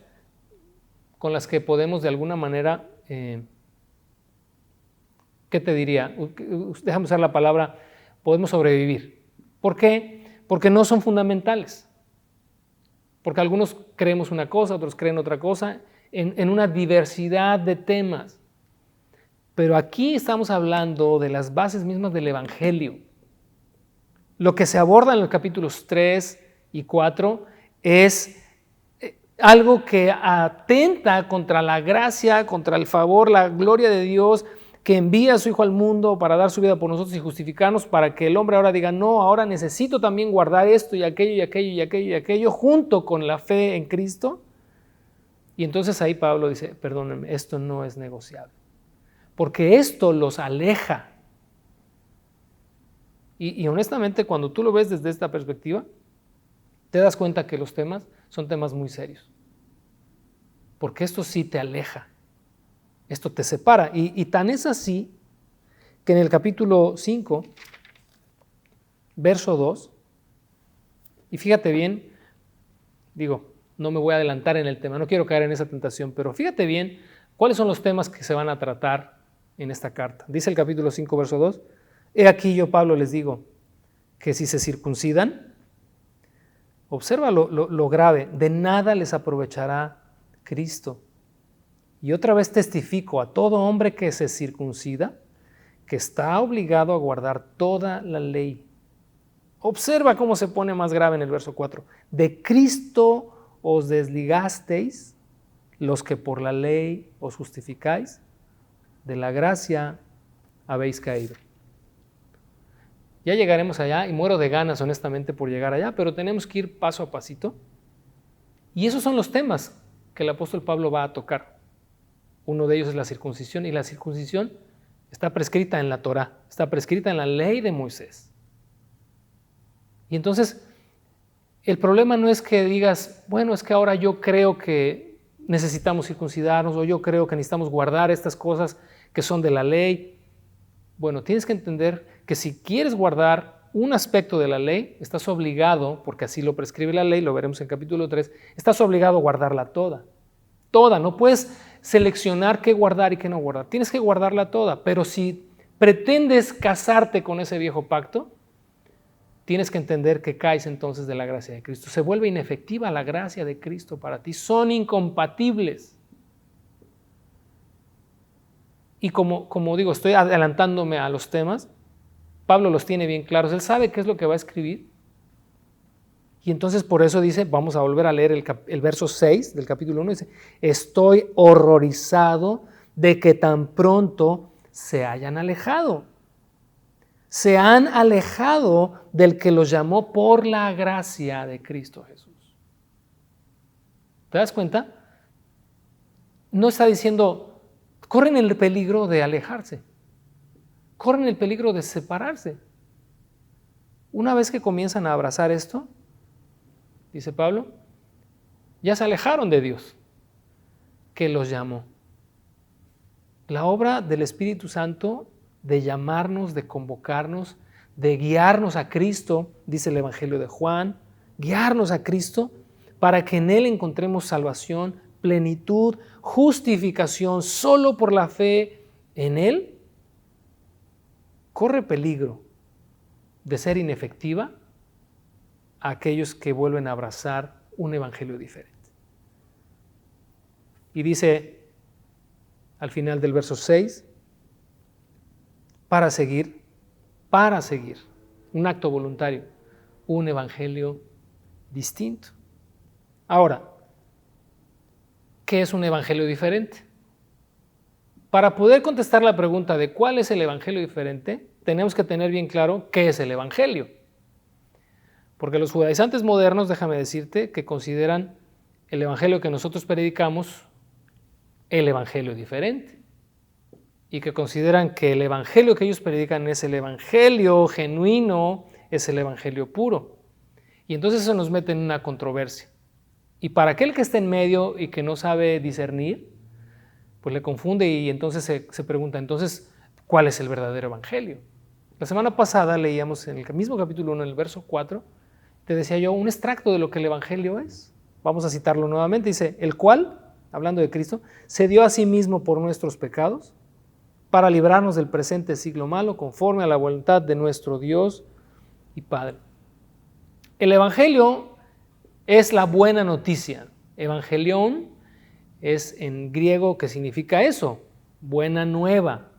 con las que podemos de alguna manera, ¿qué te diría? Déjame usar la palabra, podemos sobrevivir. ¿Por qué? Porque no son fundamentales. Porque algunos creemos una cosa, otros creen otra cosa, en una diversidad de temas. Pero aquí estamos hablando de las bases mismas del Evangelio. Lo que se aborda en los capítulos 3 y 4 es algo que atenta contra la gracia, contra el favor, la gloria de Dios, que envía a su Hijo al mundo para dar su vida por nosotros y justificarnos, para que el hombre ahora diga, no, ahora necesito también guardar esto y aquello y aquello y aquello y aquello, junto con la fe en Cristo. Y entonces ahí Pablo dice, perdónenme, esto no es negociable, porque esto los aleja. Y honestamente, cuando tú lo ves desde esta perspectiva, te das cuenta que los temas son temas muy serios, porque esto sí te aleja. Esto te separa, y tan es así que en el capítulo 5, verso 2, y fíjate bien, no me voy a adelantar en el tema, no quiero caer en esa tentación, pero fíjate bien cuáles son los temas que se van a tratar en esta carta. Dice el capítulo 5, verso 2, he aquí yo, Pablo, les digo que si se circuncidan, observa lo grave, de nada les aprovechará Cristo. Y otra vez testifico a todo hombre que se circuncida, que está obligado a guardar toda la ley. Observa cómo se pone más grave en el verso 4. De Cristo os desligasteis, los que por la ley os justificáis, de la gracia habéis caído. Ya llegaremos allá y muero de ganas honestamente por llegar allá, pero tenemos que ir paso a pasito. Y esos son los temas que el apóstol Pablo va a tocar. Uno de ellos es la circuncisión, y la circuncisión está prescrita en la Torá, está prescrita en la ley de Moisés. Y entonces, el problema no es que digas, bueno, es que ahora yo creo que necesitamos circuncidarnos, o yo creo que necesitamos guardar estas cosas que son de la ley. Bueno, tienes que entender que si quieres guardar un aspecto de la ley, estás obligado, porque así lo prescribe la ley, lo veremos en capítulo 3, estás obligado a guardarla toda. Toda, no puedes seleccionar qué guardar y qué no guardar. Tienes que guardarla toda, pero si pretendes casarte con ese viejo pacto, tienes que entender que caes entonces de la gracia de Cristo. Se vuelve inefectiva la gracia de Cristo para ti. Son incompatibles. Y como digo, estoy adelantándome a los temas. Pablo los tiene bien claros. Él sabe qué es lo que va a escribir. Y entonces por eso dice, vamos a volver a leer el verso 6 del capítulo 1, dice, estoy horrorizado de que tan pronto se hayan alejado. Se han alejado del que los llamó por la gracia de Cristo Jesús. ¿Te das cuenta? No está diciendo, corren el peligro de alejarse, corren el peligro de separarse. Una vez que comienzan a abrazar esto, dice Pablo, ya se alejaron de Dios, que los llamó. La obra del Espíritu Santo de llamarnos, de convocarnos, de guiarnos a Cristo, dice el Evangelio de Juan, guiarnos a Cristo para que en Él encontremos salvación, plenitud, justificación, solo por la fe en Él, corre peligro de ser inefectiva a aquellos que vuelven a abrazar un evangelio diferente. Y dice al final del verso 6, para seguir, un acto voluntario, un evangelio distinto. Ahora, ¿qué es un evangelio diferente? Para poder contestar la pregunta de cuál es el evangelio diferente, tenemos que tener bien claro qué es el evangelio. Porque los judaizantes modernos, déjame decirte, que consideran el evangelio que nosotros predicamos el evangelio diferente. Y que consideran que el evangelio que ellos predican es el evangelio genuino, es el evangelio puro. Y entonces eso nos mete en una controversia. Y para aquel que está en medio y que no sabe discernir, pues le confunde y entonces se pregunta, entonces, ¿cuál es el verdadero evangelio? La semana pasada leíamos en el mismo capítulo 1, en el verso 4, te decía yo un extracto de lo que el evangelio es. Vamos a citarlo nuevamente. Dice, el cual, hablando de Cristo, se dio a sí mismo por nuestros pecados, para librarnos del presente siglo malo, conforme a la voluntad de nuestro Dios y Padre. El evangelio es la buena noticia. Evangelión es en griego que significa eso, buena nueva,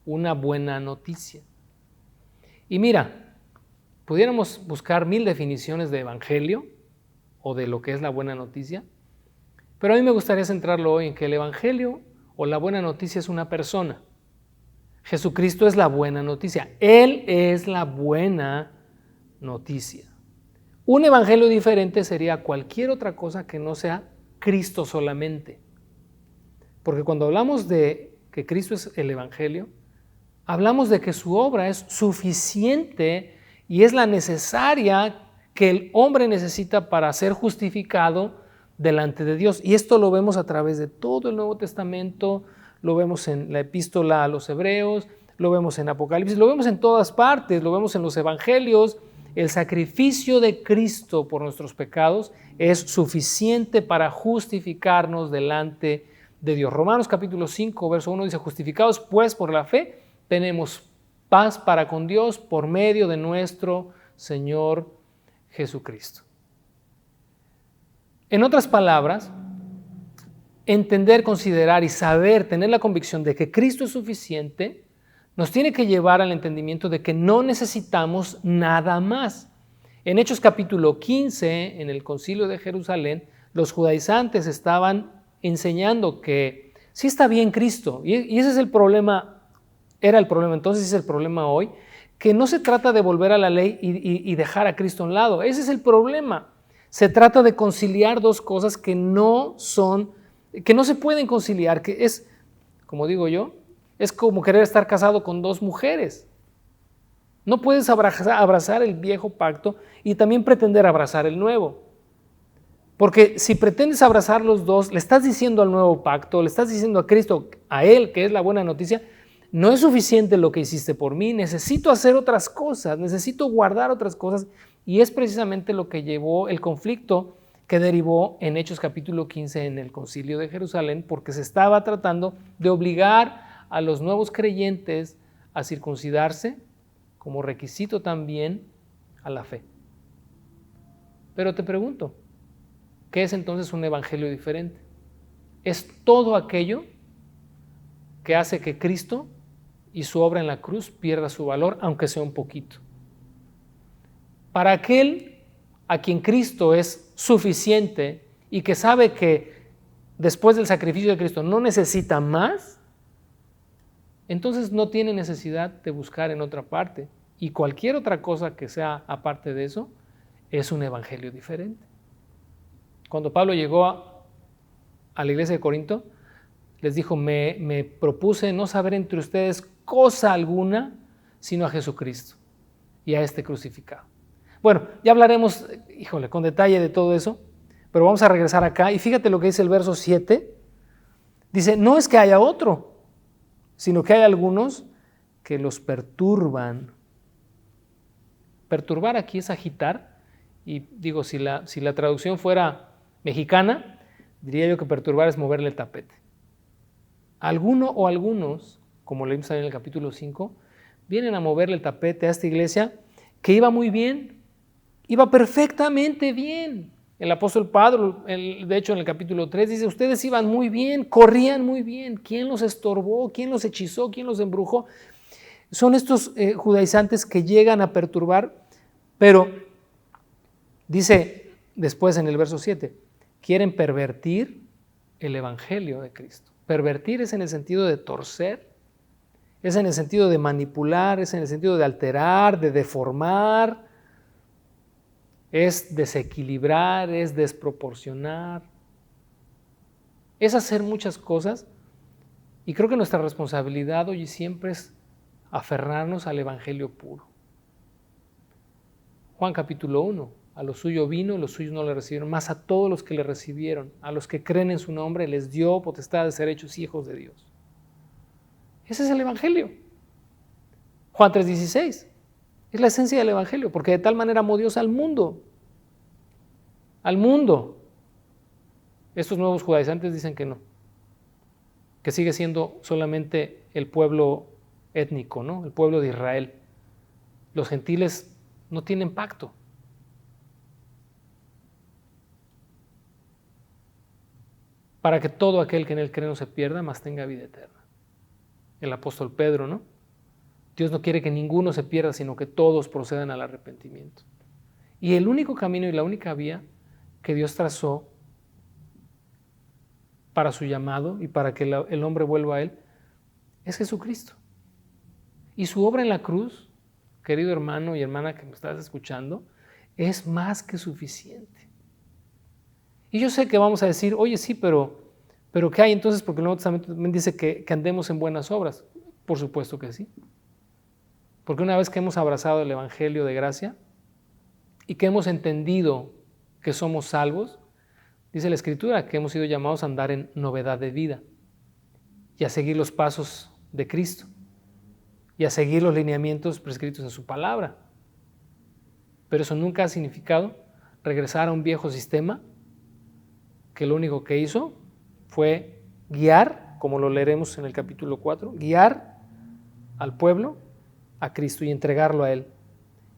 una buena noticia. Y mira, pudiéramos buscar 1000 definiciones de evangelio o de lo que es la buena noticia, pero a mí me gustaría centrarlo hoy en que el evangelio o la buena noticia es una persona. Jesucristo es la buena noticia. Él es la buena noticia. Un evangelio diferente sería cualquier otra cosa que no sea Cristo solamente. Porque cuando hablamos de que Cristo es el evangelio, hablamos de que su obra es suficiente y es la necesaria que el hombre necesita para ser justificado delante de Dios. Y esto lo vemos a través de todo el Nuevo Testamento, lo vemos en la epístola a los Hebreos, lo vemos en Apocalipsis, lo vemos en todas partes, lo vemos en los evangelios, El sacrificio de Cristo por nuestros pecados es suficiente para justificarnos delante de Dios. Romanos capítulo 5, verso 1 dice, justificados pues por la fe, tenemos paz para con Dios por medio de nuestro Señor Jesucristo. En otras palabras, entender, considerar y saber, tener la convicción de que Cristo es suficiente, nos tiene que llevar al entendimiento de que no necesitamos nada más. En Hechos capítulo 15, en el concilio de Jerusalén, los judaizantes estaban enseñando que sí está bien Cristo, y ese es el problema, era el problema entonces, es el problema hoy, que no se trata de volver a la ley y dejar a Cristo a un lado. Ese es el problema. Se trata de conciliar dos cosas que no se pueden conciliar, que es, como digo yo, es como querer estar casado con dos mujeres. No puedes abrazar el viejo pacto y también pretender abrazar el nuevo. Porque si pretendes abrazar los dos, le estás diciendo al nuevo pacto, le estás diciendo a Cristo, a Él, que es la buena noticia, no es suficiente lo que hiciste por mí, necesito hacer otras cosas, necesito guardar otras cosas. Y es precisamente lo que llevó el conflicto que derivó en Hechos capítulo 15 en el concilio de Jerusalén, porque se estaba tratando de obligar a los nuevos creyentes a circuncidarse como requisito también a la fe. Pero te pregunto, ¿qué es entonces un evangelio diferente? Es todo aquello que hace que Cristo y su obra en la cruz pierda su valor, aunque sea un poquito. Para aquel a quien Cristo es suficiente y que sabe que después del sacrificio de Cristo no necesita más, entonces no tiene necesidad de buscar en otra parte. Y cualquier otra cosa que sea aparte de eso es un evangelio diferente. Cuando Pablo llegó a la iglesia de Corinto, les dijo, me propuse no saber entre ustedes cosa alguna, sino a Jesucristo y a este crucificado. Bueno, ya hablaremos, con detalle de todo eso, pero vamos a regresar acá y fíjate lo que dice el verso 7. Dice, no es que haya otro, sino que hay algunos que los perturban. Perturbar aquí es agitar, y digo, si la traducción fuera mexicana, diría yo que perturbar es moverle el tapete. Alguno o algunos, como leímos en el capítulo 5, vienen a moverle el tapete a esta iglesia que iba muy bien, iba perfectamente bien. El apóstol Pablo, de hecho en el capítulo 3, dice, ustedes iban muy bien, corrían muy bien. ¿Quién los estorbó? ¿Quién los hechizó? ¿Quién los embrujó? Son estos judaizantes que llegan a perturbar, pero dice después en el verso 7, quieren pervertir el evangelio de Cristo. Pervertir es en el sentido de torcer, es en el sentido de manipular, es en el sentido de alterar, de deformar, es desequilibrar, es desproporcionar, es hacer muchas cosas. Y creo que nuestra responsabilidad hoy siempre es aferrarnos al evangelio puro. Juan capítulo 1, a lo suyo vino, los suyos no le recibieron, mas a todos los que le recibieron, a los que creen en su nombre, les dio potestad de ser hechos hijos de Dios. Ese es el evangelio. Juan 3:16, es la esencia del evangelio, porque de tal manera amó Dios al mundo. Al mundo. Estos nuevos judaizantes dicen que no, que sigue siendo solamente el pueblo étnico, ¿no? El pueblo de Israel. Los gentiles no tienen pacto. Para que todo aquel que en él cree no se pierda, mas tenga vida eterna. El apóstol Pedro, ¿no? Dios no quiere que ninguno se pierda, sino que todos procedan al arrepentimiento. Y el único camino y la única vía que Dios trazó para su llamado y para que el hombre vuelva a Él es Jesucristo. Y su obra en la cruz, querido hermano y hermana que me estás escuchando, es más que suficiente. Y yo sé que vamos a decir, oye, sí, pero ¿qué hay entonces? Porque el Nuevo Testamento también dice que andemos en buenas obras. Por supuesto que sí. Porque una vez que hemos abrazado el Evangelio de gracia y que hemos entendido que somos salvos, dice la Escritura que hemos sido llamados a andar en novedad de vida y a seguir los pasos de Cristo y a seguir los lineamientos prescritos en su palabra. pero eso nunca ha significado regresar a un viejo sistema que lo único que hizo fue guiar, como lo leeremos en el capítulo 4, guiar al pueblo a Cristo y entregarlo a Él.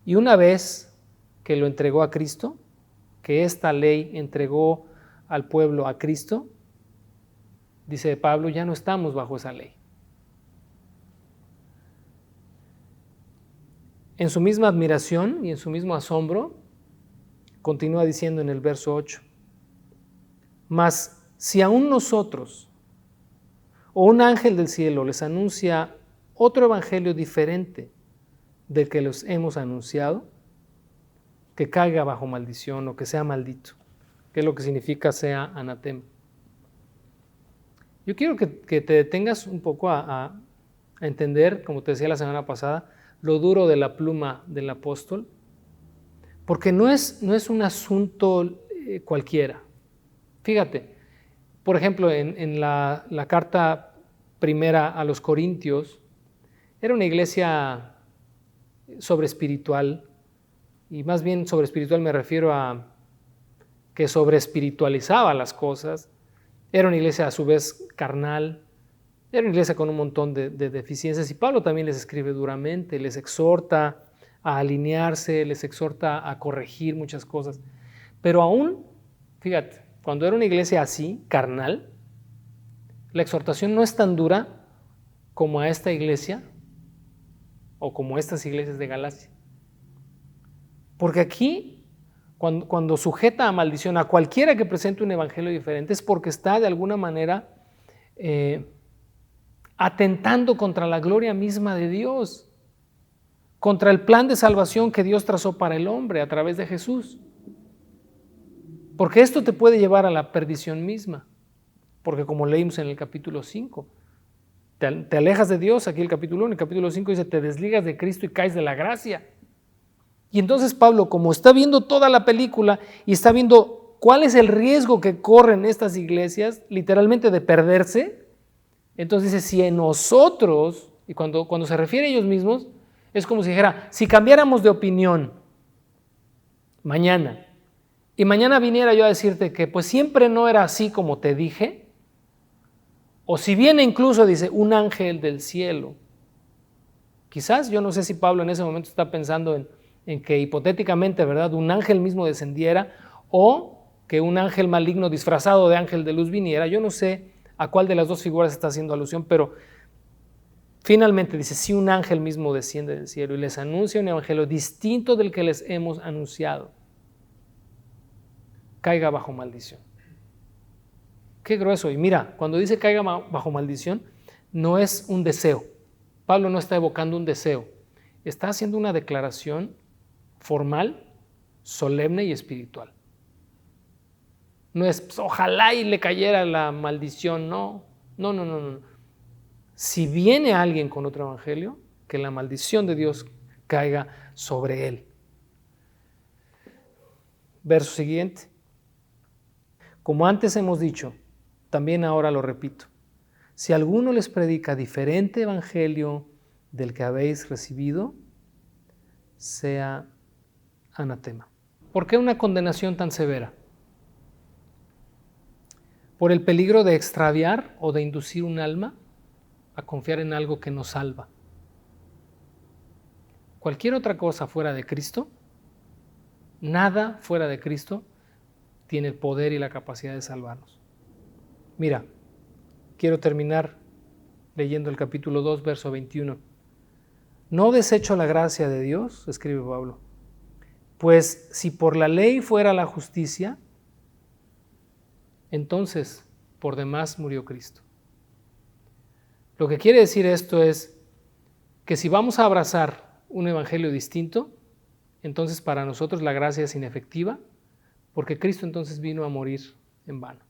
Y una vez que lo entregó a Cristo, que esta ley entregó al pueblo a Cristo, dice Pablo, ya no estamos bajo esa ley. En su misma admiración y en su mismo asombro, continúa diciendo en el verso 8, mas si aún nosotros o un ángel del cielo les anuncia otro evangelio diferente del que les hemos anunciado, que caiga bajo maldición o que sea maldito, que es lo que significa sea anatema. Yo quiero que te detengas un poco a entender, como te decía la semana pasada, lo duro de la pluma del apóstol, porque no es un asunto cualquiera. Fíjate, por ejemplo, en la carta primera a los Corintios, era una iglesia sobre espiritual, y más bien sobre espiritual me refiero a que sobre espiritualizaba las cosas. Era una iglesia a su vez carnal, era una iglesia con un montón de deficiencias, y Pablo también les escribe duramente, les exhorta a alinearse, les exhorta a corregir muchas cosas. Pero aún, fíjate, cuando era una iglesia así, carnal, la exhortación no es tan dura como a esta iglesia o como estas iglesias de Galacia. Porque aquí, cuando sujeta a maldición a cualquiera que presente un evangelio diferente, es porque está de alguna manera atentando contra la gloria misma de Dios, contra el plan de salvación que Dios trazó para el hombre a través de Jesús. Porque esto te puede llevar a la perdición misma, porque como leímos en el capítulo 5, te alejas de Dios, aquí el capítulo 1, el capítulo 5 dice, te desligas de Cristo y caes de la gracia. Y entonces Pablo, como está viendo toda la película y está viendo cuál es el riesgo que corren estas iglesias, literalmente de perderse, entonces dice, si en nosotros, y cuando se refiere a ellos mismos, es como si dijera, si cambiáramos de opinión mañana, y mañana viniera yo a decirte que pues siempre no era así como te dije, o si viene incluso, dice, un ángel del cielo, quizás, yo no sé si Pablo en ese momento está pensando en que hipotéticamente, ¿verdad?, un ángel mismo descendiera, o que un ángel maligno disfrazado de ángel de luz viniera. Yo no sé a cuál de las dos figuras está haciendo alusión, pero finalmente dice, si un ángel mismo desciende del cielo y les anuncia un evangelio distinto del que les hemos anunciado, caiga bajo maldición. Qué grueso. Y mira, cuando dice caiga bajo maldición, no es un deseo. Pablo no está evocando un deseo. Está haciendo una declaración formal, solemne y espiritual. No es, pues, ojalá y le cayera la maldición, no. Si viene alguien con otro evangelio, que la maldición de Dios caiga sobre él. Verso siguiente. Como antes hemos dicho, también ahora lo repito, si alguno les predica diferente evangelio del que habéis recibido, sea anatema. ¿Por qué una condenación tan severa? Por el peligro de extraviar o de inducir un alma a confiar en algo que no salva. Cualquier otra cosa fuera de Cristo, nada fuera de Cristo, tiene el poder y la capacidad de salvarnos. Mira, quiero terminar leyendo el capítulo 2, verso 21. No desecho la gracia de Dios, escribe Pablo, pues si por la ley fuera la justicia, entonces por demás murió Cristo. Lo que quiere decir esto es que si vamos a abrazar un evangelio distinto, entonces para nosotros la gracia es inefectiva, porque Cristo entonces vino a morir en vano.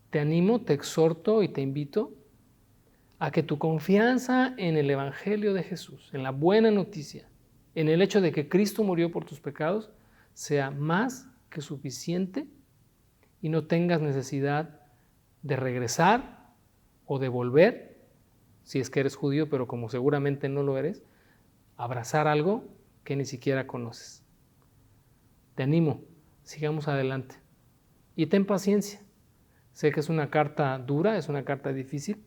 Te animo, te exhorto y te invito a que tu confianza en el evangelio de Jesús, en la buena noticia, en el hecho de que Cristo murió por tus pecados, sea más que suficiente y no tengas necesidad de regresar o de volver, si es que eres judío, pero como seguramente no lo eres, abrazar algo que ni siquiera conoces. Te animo, sigamos adelante y ten paciencia. Sé que es una carta dura, es una carta difícil,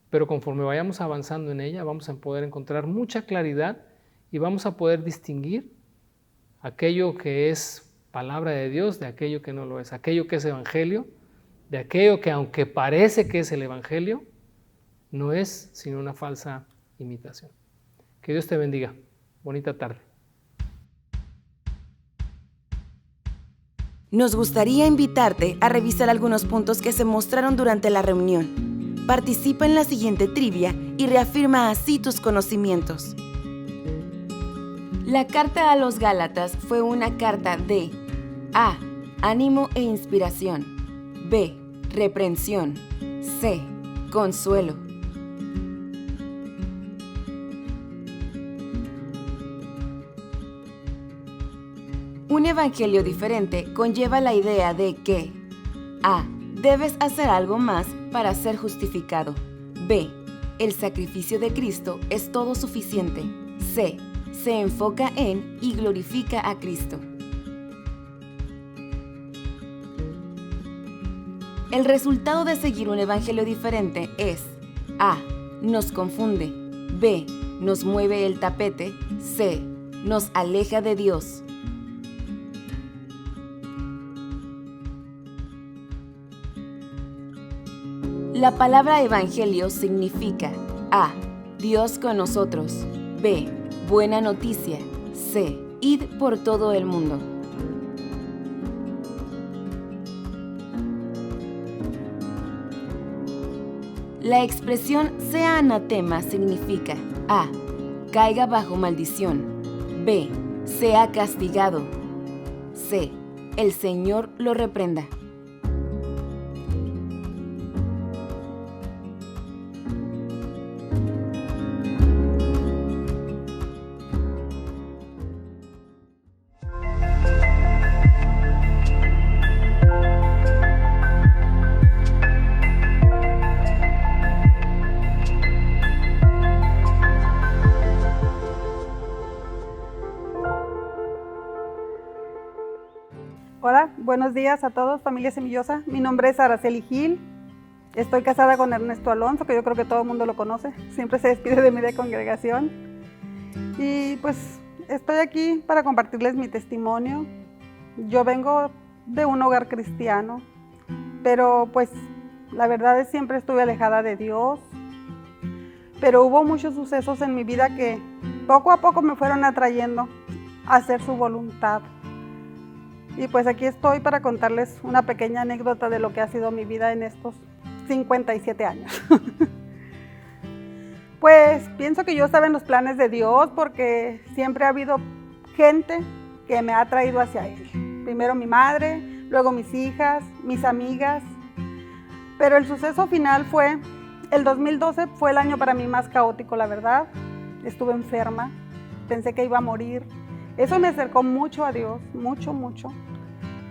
pero conforme vayamos avanzando en ella vamos a poder encontrar mucha claridad y vamos a poder distinguir aquello que es palabra de Dios de aquello que no lo es, aquello que es evangelio, de aquello que aunque parece que es el evangelio, no es sino una falsa imitación. Que Dios te bendiga. Bonita tarde.
Nos gustaría invitarte a revisar algunos puntos que se mostraron durante la reunión. Participa en la siguiente trivia y reafirma así tus conocimientos. La carta a los Gálatas fue una carta de A. Ánimo e inspiración. B. Reprensión. C. Consuelo. Un evangelio diferente conlleva la idea de que A. Debes hacer algo más para ser justificado. B. El sacrificio de Cristo es todo suficiente. C. Se enfoca en y glorifica a Cristo. El resultado de seguir un evangelio diferente es A. Nos confunde. B. Nos mueve el tapete. C. Nos aleja de Dios. La palabra evangelio significa A. Dios con nosotros. B. Buena noticia. C. Id por todo el mundo. La expresión sea anatema significa A. Caiga bajo maldición. B. Sea castigado. C. El Señor lo reprenda.
Hola, buenos días a todos, familia Semillosa. Mi nombre es Araceli Gil. Estoy casada con Ernesto Alonso, que yo creo que todo el mundo lo conoce. Siempre se despide de mí de congregación. Y pues estoy aquí para compartirles mi testimonio. Yo vengo de un hogar cristiano, pero pues la verdad es que siempre estuve alejada de Dios. Pero hubo muchos sucesos en mi vida que poco a poco me fueron atrayendo a hacer su voluntad. Y pues aquí estoy para contarles una pequeña anécdota de lo que ha sido mi vida en estos 57 años. Pues pienso que yo estaba en los planes de Dios porque siempre ha habido gente que me ha traído hacia Él. Primero mi madre, luego mis hijas, mis amigas. Pero el suceso final fue, el 2012 fue el año para mí más caótico, la verdad. Estuve enferma, pensé que iba a morir. Eso me acercó mucho a Dios, mucho, mucho.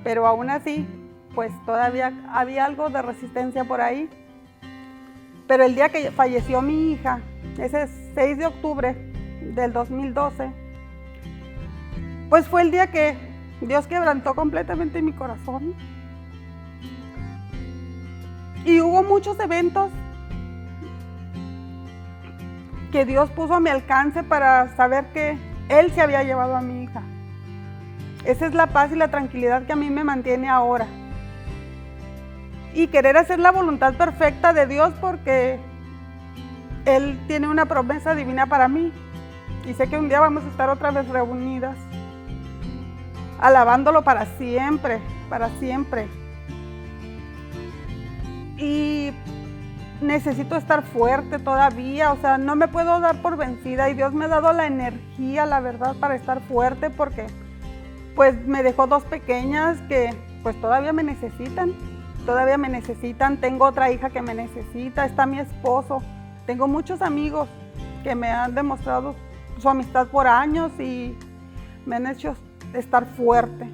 Pero aún así, pues todavía había algo de resistencia por ahí. Pero el día que falleció mi hija, ese 6 de octubre del 2012, pues fue el día que Dios quebrantó completamente mi corazón. Y hubo muchos eventos que Dios puso a mi alcance para saber que Él se había llevado a mi hija. Esa es la paz y la tranquilidad que a mí me mantiene ahora. Y querer hacer la voluntad perfecta de Dios porque Él tiene una promesa divina para mí. Y sé que un día vamos a estar otra vez reunidas, alabándolo para siempre, para siempre. Y necesito estar fuerte todavía, o sea, no me puedo dar por vencida y Dios me ha dado la energía, la verdad, para estar fuerte porque pues me dejó dos pequeñas que pues todavía me necesitan, tengo otra hija que me necesita, está mi esposo, tengo muchos amigos que me han demostrado su amistad por años y me han hecho estar fuerte.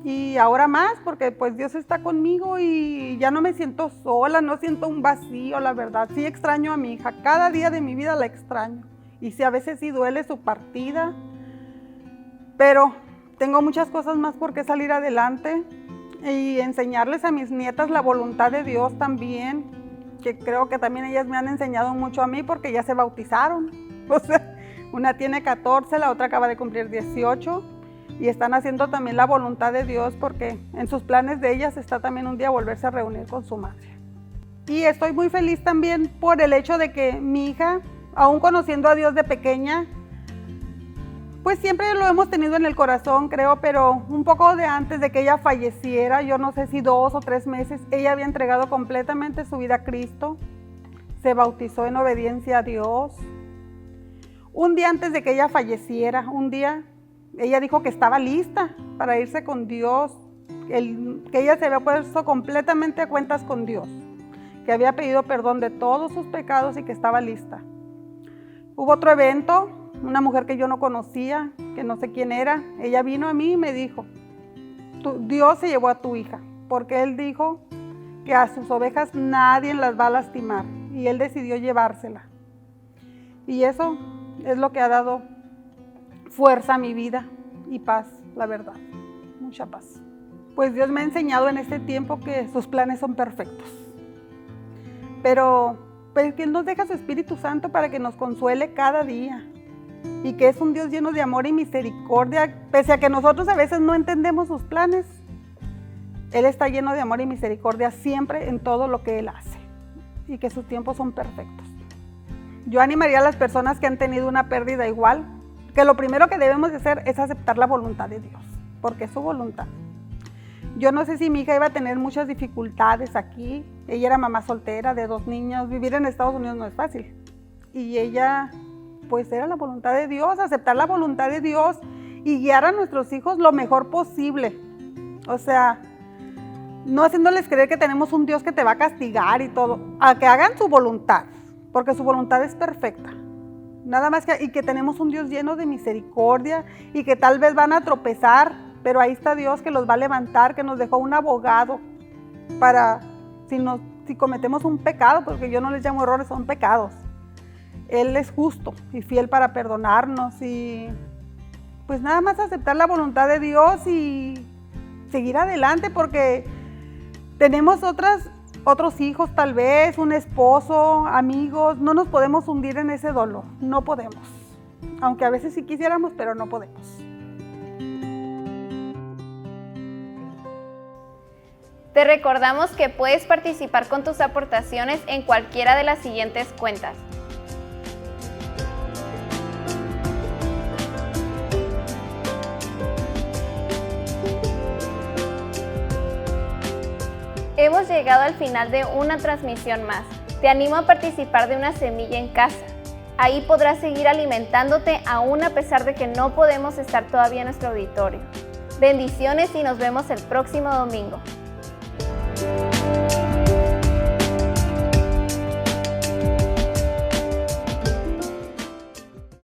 Y ahora más, porque pues Dios está conmigo y ya no me siento sola, no siento un vacío, la verdad. Sí extraño a mi hija, cada día de mi vida la extraño. Y sí, a veces sí duele su partida, pero tengo muchas cosas más por qué salir adelante y enseñarles a mis nietas la voluntad de Dios también, que creo que también ellas me han enseñado mucho a mí porque ya se bautizaron. O sea, una tiene 14, la otra acaba de cumplir 18 y están haciendo también la voluntad de Dios porque en sus planes de ellas está también un día volverse a reunir con su madre. Y estoy muy feliz también por el hecho de que mi hija, aún conociendo a Dios de pequeña, pues siempre lo hemos tenido en el corazón, creo, pero un poco de antes de que ella falleciera, yo no sé si 2 o 3 meses, ella había entregado completamente su vida a Cristo, se bautizó en obediencia a Dios. Un día antes de que ella falleciera, un día, ella dijo que estaba lista para irse con Dios, que ella se había puesto completamente a cuentas con Dios, que había pedido perdón de todos sus pecados y que estaba lista. Hubo otro evento, una mujer que yo no conocía, que no sé quién era, ella vino a mí y me dijo, Dios se llevó a tu hija, porque Él dijo que a sus ovejas nadie las va a lastimar, y Él decidió llevársela. Y eso es lo que ha dado fuerza a mi vida y paz, la verdad, mucha paz. Pues Dios me ha enseñado en este tiempo que sus planes son perfectos, pero que Él nos deja su Espíritu Santo para que nos consuele cada día, y que es un Dios lleno de amor y misericordia, pese a que nosotros a veces no entendemos sus planes. Él está lleno de amor y misericordia siempre en todo lo que Él hace, y que sus tiempos son perfectos. Yo animaría a las personas que han tenido una pérdida igual, que lo primero que debemos de hacer es aceptar la voluntad de Dios, porque es su voluntad. Yo no sé si mi hija iba a tener muchas dificultades aquí. Ella era mamá soltera de 2 niños. Vivir en Estados Unidos no es fácil. Y ella, pues era la voluntad de Dios, aceptar la voluntad de Dios y guiar a nuestros hijos lo mejor posible. O sea, no haciéndoles creer que tenemos un Dios que te va a castigar y todo. A que hagan su voluntad, porque su voluntad es perfecta. Nada más y que tenemos un Dios lleno de misericordia y que tal vez van a tropezar, pero ahí está Dios que los va a levantar, que nos dejó un abogado para si cometemos un pecado, porque yo no les llamo errores, son pecados. Él es justo y fiel para perdonarnos, y pues nada más aceptar la voluntad de Dios y seguir adelante, porque tenemos otros hijos tal vez, un esposo, amigos. No nos podemos hundir en ese dolor, no podemos, aunque a veces sí quisiéramos, pero no podemos.
Te recordamos que puedes participar con tus aportaciones en cualquiera de las siguientes cuentas: hemos llegado al final de una transmisión más. Te animo a participar de Una Semilla en Casa. Ahí podrás seguir alimentándote aún a pesar de que no podemos estar todavía en nuestro auditorio. Bendiciones y nos vemos el próximo domingo.